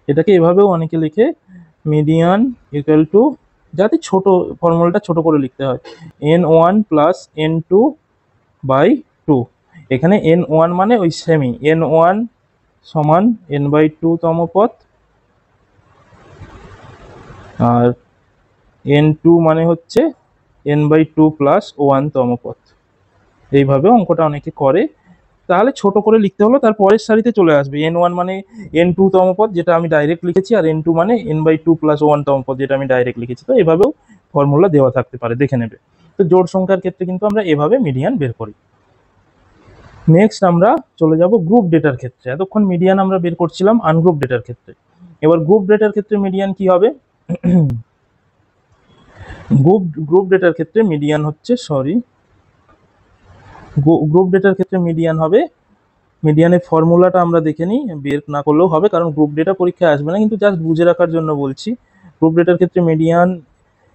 এটাকে এভাবেও অনেকে লিখে, মিডিয়ান ইকুয়াল টু, যাতে ছোট ফর্মুলাটা ছোট করে লিখতে হয়, n1 প্লাস n2 বাই 2। এখানে n1 মানে ওই সেমি, n1 সমান n/2 তম পদ, আর n2 মানে হচ্ছে n/2 প্লাস 1 তম পদ। এইভাবে অঙ্কটা অনেকে করে, তাহলে ছোট করে লিখতে হলো, তার পরের সারিতে চলে আসবে n1 মানে n2 তম পদ, যেটা আমি ডাইরেক্ট লিখেছি, আর n2 মানে n/2 প্লাস 1 তম পদ, যেটা আমি ডাইরেক্ট লিখেছি। তো এভাবেও ফর্মুলা দেওয়া থাকতে পারে, দেখে নেবে। তো জোড় সংখ্যার ক্ষেত্রে কিন্তু আমরা এভাবে মিডিয়ান বের করি। নেক্সট আমরা চলে যাব গ্রুপ ডেটার ক্ষেত্রে। এতক্ষণ মিডিয়ান আমরা বের করছিলাম আনগ্রুপ ডেটার ক্ষেত্রে, এবার গ্রুপ ডেটার ক্ষেত্রে মিডিয়ান কি হবে? গ্রুপ ডেটার ক্ষেত্রে মিডিয়ান হচ্ছে, গ্রুপ ডেটার ক্ষেত্রে মিডিয়ান হবে, মিডিয়ানের ফর্মুলাটা আমরা দেখে নিই, বের না করলেও হবে, কারণ গ্রুপ ডেটা পরীক্ষায় আসবে না, কিন্তু জাস্ট বুঝে রাখার জন্য বলছি। গ্রুপ ডেটার ক্ষেত্রে মিডিয়ান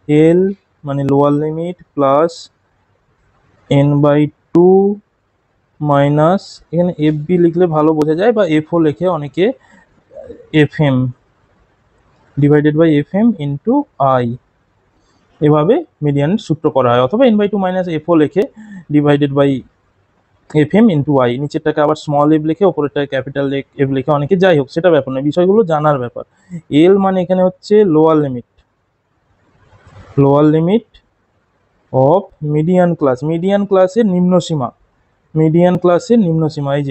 এল মানে lower limit plus n/2 minus, এখানে এফ বি লিখলে ভালো বোঝা যায়, বা এফও লেখে অনেকে, FM divided by FM into i, এভাবে মিডিয়ানের সূত্র করা হয়। অথবা n/2 মাইনাস এফও লেখে divided by FM into i, নিচেরটাকে আবার স্মল এফ লিখে ওপরেরটাকে ক্যাপিটাল এফ লিখে অনেকে, যাই হোক সেটা ব্যাপার নয়, বিষয়গুলো জানার ব্যাপার। এল মানে এখানে হচ্ছে lower limit of median class, median ক্লাসের নিম্ন সীমা, মিডিয়ান ক্লাসের নিম্ন সীমা, এই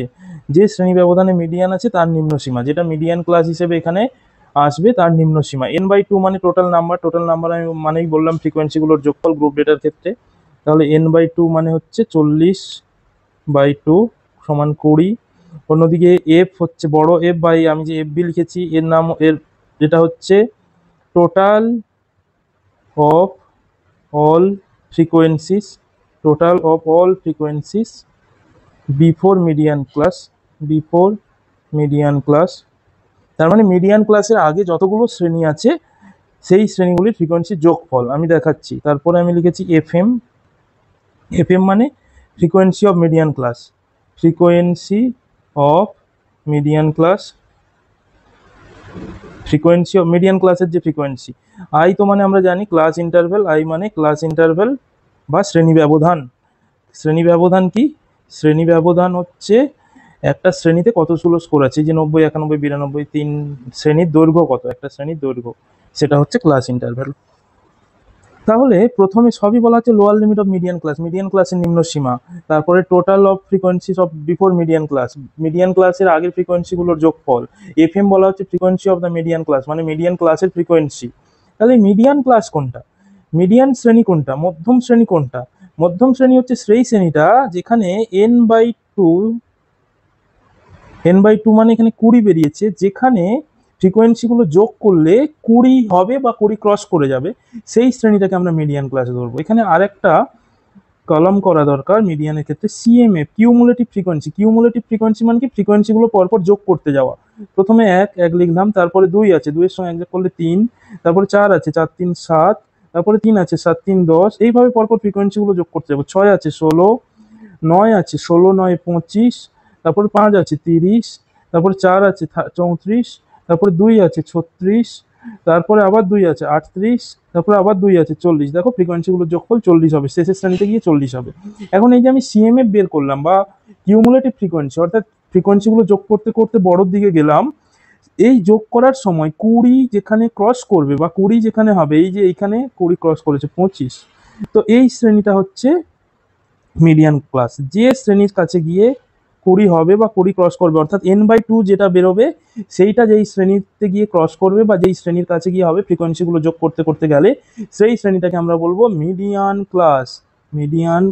যে শ্রেণী ব্যবধানে মিডিয়ান আছে তার নিম্ন সীমা, যেটা মিডিয়ান ক্লাস হিসেবে এখানে আসবে তার নিম্ন সীমা। n/2 মানে টোটাল নাম্বার আমি মানেই বললাম ফ্রিকোয়েন্সিগুলোর যোগফল গ্রুপ ডেটার ক্ষেত্রে। তাহলে n/2 মানে হচ্ছে 40/2 সমান 20। অন্যদিকে এফ হচ্ছে বড় এফ বাই, আমি যে এফ বি লিখেছি এর নাম, এর যেটা হচ্ছে total of all frequencies, total of all frequencies before median class, তার মানে মিডিয়ান ক্লাসের আগে যতগুলো শ্রেণী আছে সেই শ্রেণীগুলির ফ্রিকোয়েন্সির যোগফল আমি দেখাচ্ছি। তারপরে আমি লিখেছি FM, মানে frequency of median class, frequency of median class, frequency of median ক্লাসের যে ফ্রিকোয়েন্সি। আই তো মানে আমরা জানি ক্লাস ইন্টারভ্যাল, আই মানে ক্লাস ইন্টারভ্যাল বা শ্রেণী ব্যবধান। শ্রেণী ব্যবধান কি? শ্রেণী ব্যবধান হচ্ছে একটা শ্রেণীতে কতগুলো স্কোর আছে, যে 90, 91, 92, 3 শ্রেণীর দৈর্ঘ্য কত, একটা শ্রেণীর দৈর্ঘ্য, সেটা হচ্ছে ক্লাস ইন্টারভ্যাল। তাহলে প্রথমে সবই বলা হচ্ছে lower limit of median class, median ক্লাসের নিম্ন সীমা, তারপরে total of frequencies of before median ক্লাসের আগের ফ্রিকোয়েন্সিগুলোর যোগফল। FM বলা হচ্ছে frequency of the median class, মানে মিডিয়ান ক্লাসের ফ্রিকোয়েন্সি। তাহলে মিডিয়ান ক্লাস কোনটা, মিডিয়ান শ্রেণী কোনটা, মধ্যম শ্রেণী কোনটা? মধ্যম শ্রেণী হচ্ছে সেই শ্রেণীটা যেখানে n/2 মানে এখানে 20 বেরিয়েছে, যেখানে ফ্রিকোয়েন্সিগুলো যোগ করলে 20 হবে বা 20 ক্রস করে যাবে, সেই শ্রেণীটাকে আমরা মিডিয়ান ক্লাস ধরবো। এখানে আরেকটা কলম করা দরকার মিডিয়ানের ক্ষেত্রে, CMF কিউমুলেটিভ ফ্রিকোয়েন্সি মানে কি, ফ্রিকোয়েন্সিগুলো পরপর যোগ করতে যাওয়া। প্রথমে এক লিখলাম, তারপরে 2 আছে, 2 এর সঙ্গে এক যোগ করলে 3, তারপরে 4 আছে, 4 3 7, তারপরে 3 আছে, 7 3 10, এইভাবে পরপর ফ্রিকোয়েন্সিগুলো যোগ করতে যাবো। 6 আছে 16, 9 আছে, 16 9 25, তারপরে 5 আছে 30, তারপরে 4 আছে 34, তারপরে 2 আছে 36, তারপরে আবার 2 আছে 38, তারপরে আবার 2 আছে 40। দেখো ফ্রিকোয়েন্সিগুলোর যোগফল 40 হবে, শেষের শ্রেণীতে গিয়ে 40 হবে। এখন এই যে আমি CMF বের করলাম বা কিউমুলেটিভ ফ্রিকোয়েন্সি, অর্থাৎ ফ্রিকোয়েন্সিগুলো যোগ করতে করতে বড়র দিকে গেলাম, এই যোগ করার সময় 20 যেখানে ক্রস করবে বা 20 যেখানে হবে, এই যে এইখানে 20 ক্রস করেছে 25, তো এই শ্রেণীটা হচ্ছে মিডিয়ান ক্লাস। যে শ্রেণীর কাছে গিয়ে 20 হবে বা 20 ক্রস করবে, অর্থাৎ n/2 যেটা বেরোবে সেইটা যেই শ্রেণীতে গিয়ে ক্রস করবে বা যেই শ্রেণীর কাছে গিয়ে হবে ফ্রিকোয়েন্সিগুলো যোগ করতে করতে গেলে, সেই শ্রেণীটাকে আমরা বলবো মিডিয়ান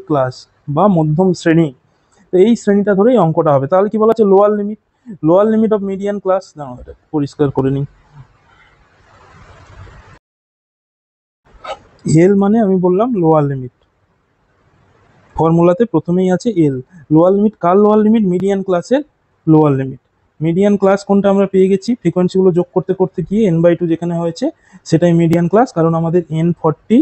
ক্লাস বা মধ্যম শ্রেণী। তো এই শ্রেণীটা ধরেই অঙ্কটা হবে। তাহলে কি বলা আছে, lower limit of median class, দাঁড়াও এটা পরিষ্কার করে নিই। এল মানে আমি বললাম লোয়ার লিমিট, ফর্মুলাতে প্রথমেই আছে এল। লোয়ার লিমিট কার লোয়ার লিমিট? মিডিয়ান ক্লাসের লোয়ার লিমিট। মিডিয়ান ক্লাস কোনটা আমরা পেয়ে গেছি, ফ্রিকোয়েন্সিগুলো যোগ করতে করতে গিয়ে n/2 যেখানে হয়েছে সেটাই মিডিয়ান ক্লাস, কারণ আমাদের n40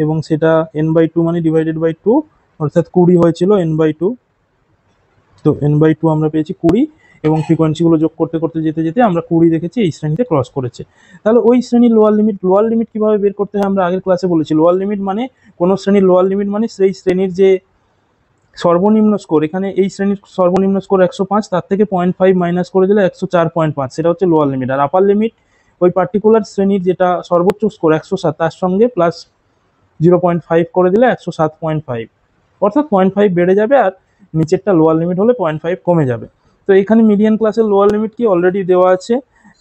এবং সেটা n/2 মানে ডিভাইডেড বাই 2, অর্থাৎ 20 হয়েছিল n/2। তো n/2 আমরা পেয়েছি 20, এবং ফ্রিকোয়েন্সিগুলো যোগ করতে করতে যেতে যেতে আমরা 20 দেখেছি এই শ্রেণীতে ক্রস করেছে। তাহলে ওই শ্রেণীর লোয়ার লিমিট কিভাবে বের করতে হয় আমরা আগের ক্লাসে বলেছি। লোয়ার লিমিট মানে কোনো শ্রেণীর লোয়ার লিমিট মানে সেই শ্রেণীর যে সর্বনিম্ন স্কোর, এখানে এই শ্রেণীর সর্বনিম্ন স্কোর 105, তার থেকে 0.5 মাইনাস করে দিলে 104.5, সেটা হচ্ছে লোয়ার লিমিট। আর আপার লিমিট ওই পার্টিকুলার শ্রেণীর যেটা সর্বোচ্চ স্কোর 107, তার সঙ্গে প্লাস 0.5 করে দিলে 107.5, অর্থাৎ 0.5 বেড়ে যাবে, আর নিচেরটা লোয়ার লিমিট হলে 0.5 কমে যাবে। তো এখানে মিডিয়ান ক্লাসের লোয়ার লিমিট কি অলরেডি দেওয়া আছে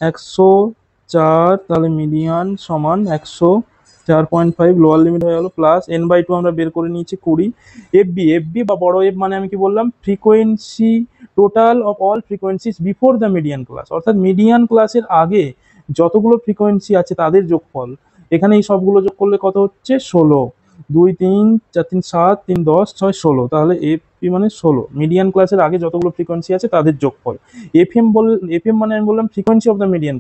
104, তাহলে মিডিয়ান সমান 104.5 লোয়ার লিমিট হয়ে গেল, প্লাস n/2 আমরা বের করে নিয়েছি 20। এফবি বা বড় এফ মানে আমি কি বললাম, frequency, total of all frequencies before the median class, অর্থাৎ মিডিয়ান ক্লাসের আগে যতগুলো ফ্রিকোয়েন্সি আছে তাদের যোগফল। এখানে এই সবগুলো যোগ করলে কত হচ্ছে 16, 2 3 4 3 7 3 10 6 16, তাহলে এফপি মানে 16, মিডিয়ান ক্লাসের আগে যতগুলো ফ্রিকোয়েন্সি আছে তাদের যোগফল। এফএম মানে আমি বললাম ফ্রিকোয়েন্সি অফ দ্য মিডিয়ান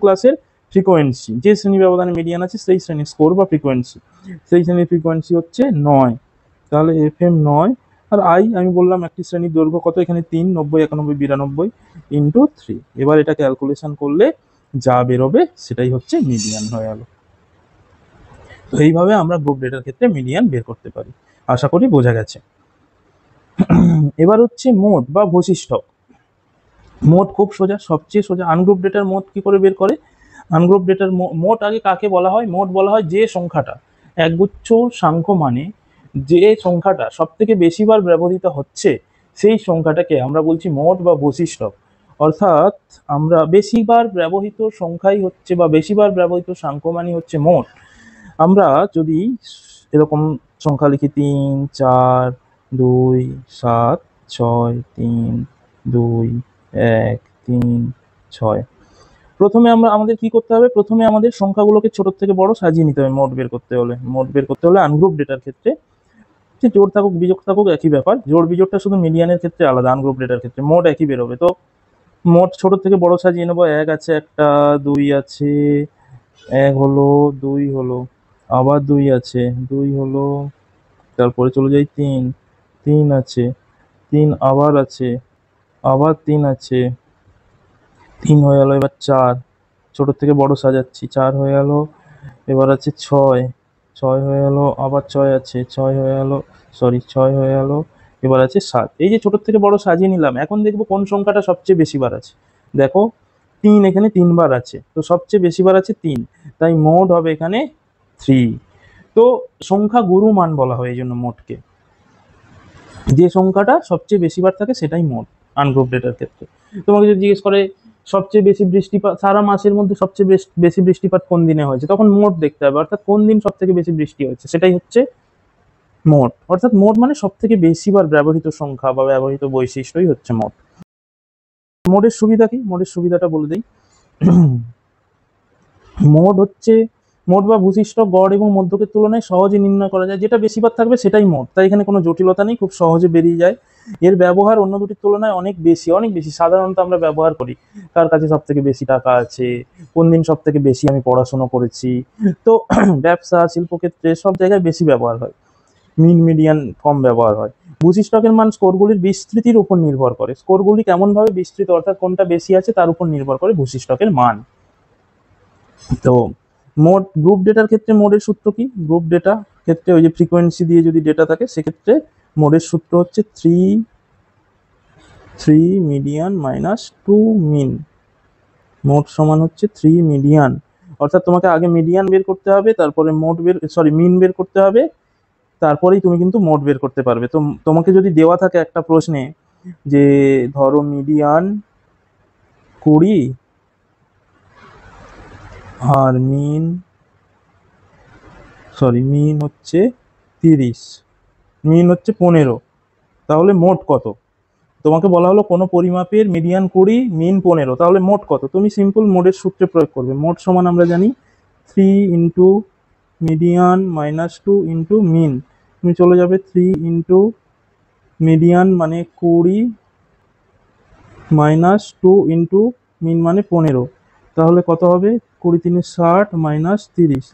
ক্লাসের ফ্রিকোয়েন্সি, যে শ্রেণী ব্যবধানে মিডিয়ান আছে সেই শ্রেণীর স্কোর বা ফ্রিকোয়েন্সি, সেই শ্রেণীর ফ্রিকোয়েন্সি হচ্ছে 9, তাহলে এফএম 9। আর আমি বললাম একটি শ্রেণীর দৈর্ঘ্য কত, এখানে 3, 90 91 92 ইন্টু 3। এবার এটা ক্যালকুলেশন করলে যা বেরোবে সেটাই হচ্ছে মিডিয়ান হয়ে গেল। তো এইভাবে আমরা গ্রুপ ডেটার ক্ষেত্রে মিডিয়ান বের করতে পারি। আশা করি বোঝা গেছে। এবার হচ্ছে মোড বা বৈশিষ্ট্য। মোড খুব সোজা, সবচেয়ে সোজা। আনগ্রুপ ডেটার মোড কি করে বের করে? আনগ্রুপ ডেটার মোড আগে কাকে বলা হয়? মোড বলা হয় যে সংখ্যাটা, একগুচ্ছ সাংখ্য মানে যে সংখ্যাটা সব থেকে বেশিবার ব্যবহৃত হচ্ছে সেই সংখ্যাটাকে আমরা বলছি মোড বা বৈশিষ্ট্য। অর্থাৎ আমরা বেশিবার ব্যবহৃত সংখ্যাই হচ্ছে বা বেশিবার ব্যবহৃত সাংখ্য মানে হচ্ছে মোড। আমরা যদি এরকম সংখ্যা লিখি 3 4 2 7 6 3 2 1 3 6, প্রথমে আমাদের কি করতে হবে? প্রথমে আমাদের সংখ্যাগুলোকে ছোট থেকে বড় সাজিয়ে নিতে হবে মোড বের করতে হলে আনগ্রুপ ডেটার ক্ষেত্রে, যে জোড় থাকুক বিজোড় থাকুক একই ব্যাপার। জোড় বিজোড়টা শুধু মিডিয়ানের ক্ষেত্রে আলাদা, আনগ্রুপ ডেটার ক্ষেত্রে মোড একই বেরোবে। তো মোড ছোট থেকে বড় সাজিয়ে নেবো। 1 আছে একটা, 2 আছে, 1 হলো, 2 হলো, আবার 2 আছে, 2 হলো, তারপরে চলে যাই 3 আছে, 3 আবার আছে, আবার 3 আছে, 3 হয়ে গেল। এবার 4, ছোট থেকে বড় সাজাচ্ছি, 4 হয়ে গেল। এবার আছে 6 হয়ে গেল, আবার 6 আছে, 6 হয়ে গেল, 6 হয়ে গেল। এবার আছে 7। এই যে ছোট থেকে বড় সাজিয়ে নিলাম, এখন দেখবো কোন সংখ্যাটা সবচেয়ে বেশিবার আছে। দেখো 3 এখানে 3 বার আছে, তো সবচেয়ে বেশিবার আছে 3, তাই মোড হবে এখানে 3। তো সংখ্যা গুরু মান বলা হয় এই জন্য মোডকে, যে সংখ্যাটা সবচেয়ে বেশিবার থাকে সেটাই মোড আনগ্রুপ ডেটার ক্ষেত্রে। তোমাকে যদি জিজ্ঞেস করে সবচেয়ে বেশি বৃষ্টিপাত সারা মাসের মধ্যে সবচেয়ে বেশি বৃষ্টিপাত কোন দিনে হয়েছে, তখন মোড দেখতে হবে, অর্থাৎ কোন দিন সব থেকে বেশি বৃষ্টি হয়েছে সেটাই হচ্ছে মোড। অর্থাৎ মোড মানে সব থেকে বেশিবার ব্যবহৃত সংখ্যা বা ব্যবহৃত বৈশিষ্ট্যই হচ্ছে মোড। মোডের সুবিধা কি? মোডের সুবিধাটা বলে দিই। মোড বা বৈশিষ্ট্য গড় এবং মধ্যকের তুলনায় সহজে নির্ণয় করা যায়, যেটা বেশিবার থাকবে সেটাই মোড, তাই এখানে কোনো জটিলতা নেই, খুব সহজে বেরিয়ে যায়। এর ব্যবহার অন্য দুটির তুলনায় অনেক বেশি। সাধারণত আমরা ব্যবহার করি কার কাছে সব থেকে বেশি টাকা আছে, কোন দিন সব থেকে বেশি আমি পড়াশোনা করেছি। তো ব্যবসা শিল্পক্ষেত্রে সব জায়গায় বেশি ব্যবহার হয়, মিডিয়ান কম ব্যবহার হয়। বৈশিষ্ট্যকের মান স্কোরগুলির বিস্তৃতির উপর নির্ভর করে। স্কোরগুলি কেমন ভাবে বিস্তৃত, অর্থাৎ কোনটা বেশি আছে তার উপর নির্ভর করে বৈশিষ্ট্যকের মান। তো মোড গ্রুপ ডেটার ক্ষেত্রে মোডের সূত্র কি? গ্রুপ ডেটা ক্ষেত্রে ওই যে ফ্রিকোয়েন্সি দিয়ে যদি ডেটা থাকে সেক্ষেত্রে মোডের সূত্র হচ্ছে 3 মিডিয়ান মাইনাস 2 মিন। মোড সমান হচ্ছে 3 মিডিয়ান, অর্থাৎ তোমাকে আগে মিডিয়ান বের করতে হবে, তারপরে মিন বের করতে হবে, তারপরেই তুমি কিন্তু মোড বের করতে পারবে। তো তোমাকে যদি দেওয়া থাকে একটা প্রশ্নে যে ধরো মিডিয়ান 20 আর মিন হচ্ছে 30, মিন হচ্ছে 15, তাহলে মোট কত? তোমাকে বলা হলো কোনো পরিমাপের মিডিয়ান 20 মিন 15, তাহলে মোট কত? তুমি সিম্পল মোডের সূত্রে প্রয়োগ করবে। মোট সমান আমরা জানি 3 into median minus 2 into mean, তুমি চলে যাবে 3 ইন্টু মিডিয়ান মানে 20 মাইনাস 2 ইন্টু মিন মানে 15, তাহলে কত হবে? 20 3 60 মাইনাস 30,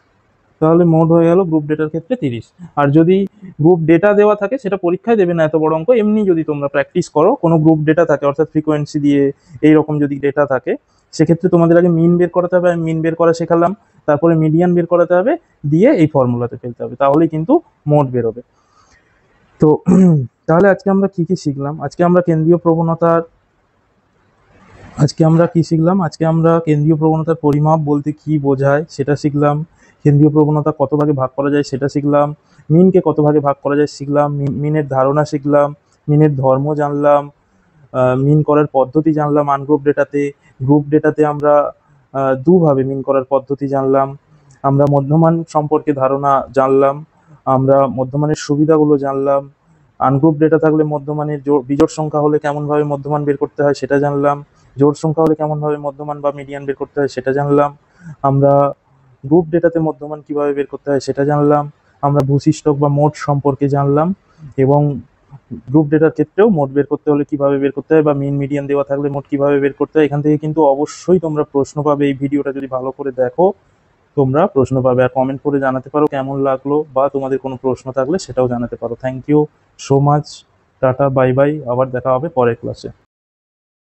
তাহলে মোট হয়ে গেল গ্রুপ ডেটার ক্ষেত্রে 30। আর যদি গ্রুপ ডেটা দেওয়া থাকে, সেটা পরীক্ষায় দেবে না এত বড় অঙ্ক, এমনি যদি তোমরা প্র্যাকটিস করো, কোনো গ্রুপ ডেটা থাকে অর্থাৎ ফ্রিকোয়েন্সি দিয়ে এইরকম যদি ডেটা থাকে, সেক্ষেত্রে তোমাদের আগে মিন বের করাতে হবে। আমি মিন বের করা শেখালাম, তারপরে মিডিয়ান বের করাতে হবে, দিয়ে এই ফর্মুলাতে ফেলতে হবে, তাহলেই কিন্তু মোট বেরোবে। তো তাহলে আজকে আমরা কি কি শিখলাম? আজকে আমরা কেন্দ্রীয় প্রবণতার কেন্দ্রীয় প্রবণতার পরিমাপ বলতে কি বোঝায় সেটা শিখলাম। কেন্দ্রীয় প্রবণতা কত ভাগে ভাগ করা যায় সেটা শিখলাম। মিনকে কত ভাগে ভাগ করা যায় শিখলাম। মিনের ধারণা শিখলাম, মিনের ধর্ম জানলাম, মিন করার পদ্ধতি জানলাম। আনগ্রুপ ডেটাতে, গ্রুপ ডেটাতে আমরা দুভাবে মিন করার পদ্ধতি জানলাম। আমরা মধ্যমান সম্পর্কে ধারণা জানলাম, আমরা মধ্যমানের সুবিধাগুলো জানলাম। আনগ্রুপ ডেটা থাকলে মধ্যমানের বিজোড় সংখ্যা হলে কেমনভাবে মধ্যমান বের করতে হয় সেটা জানলাম। জোড় সংখ্যা হলে কেমনভাবে মধ্যমান বা মিডিয়ান বের করতে হয় সেটা জানলাম। আমরা গ্রুপ ডেটাতে মধ্যমান কিভাবে বের করতে হয় সেটা জানলাম। আমরা ভূশিষ্টক বা মোট সম্পর্কে জানলাম, এবং গ্রুপ ডেটার ক্ষেত্রেও মোট বের করতে হলে কিভাবে বের করতে হয়, বা মিন মিডিয়ান দেওয়া থাকলে মোট কিভাবে বের করতে হয়। এখান থেকে কিন্তু অবশ্যই তোমরা প্রশ্ন পাবে, এই ভিডিওটা যদি ভালো করে দেখো তোমরা প্রশ্ন পাবে। আর কমেন্ট করে জানাতে পারো কেমন লাগলো, বা তোমাদের কোনো প্রশ্ন থাকলে সেটাও জানাতে পারো। Thank you so much, tata, bye bye, আবার দেখা হবে পরের ক্লাসে।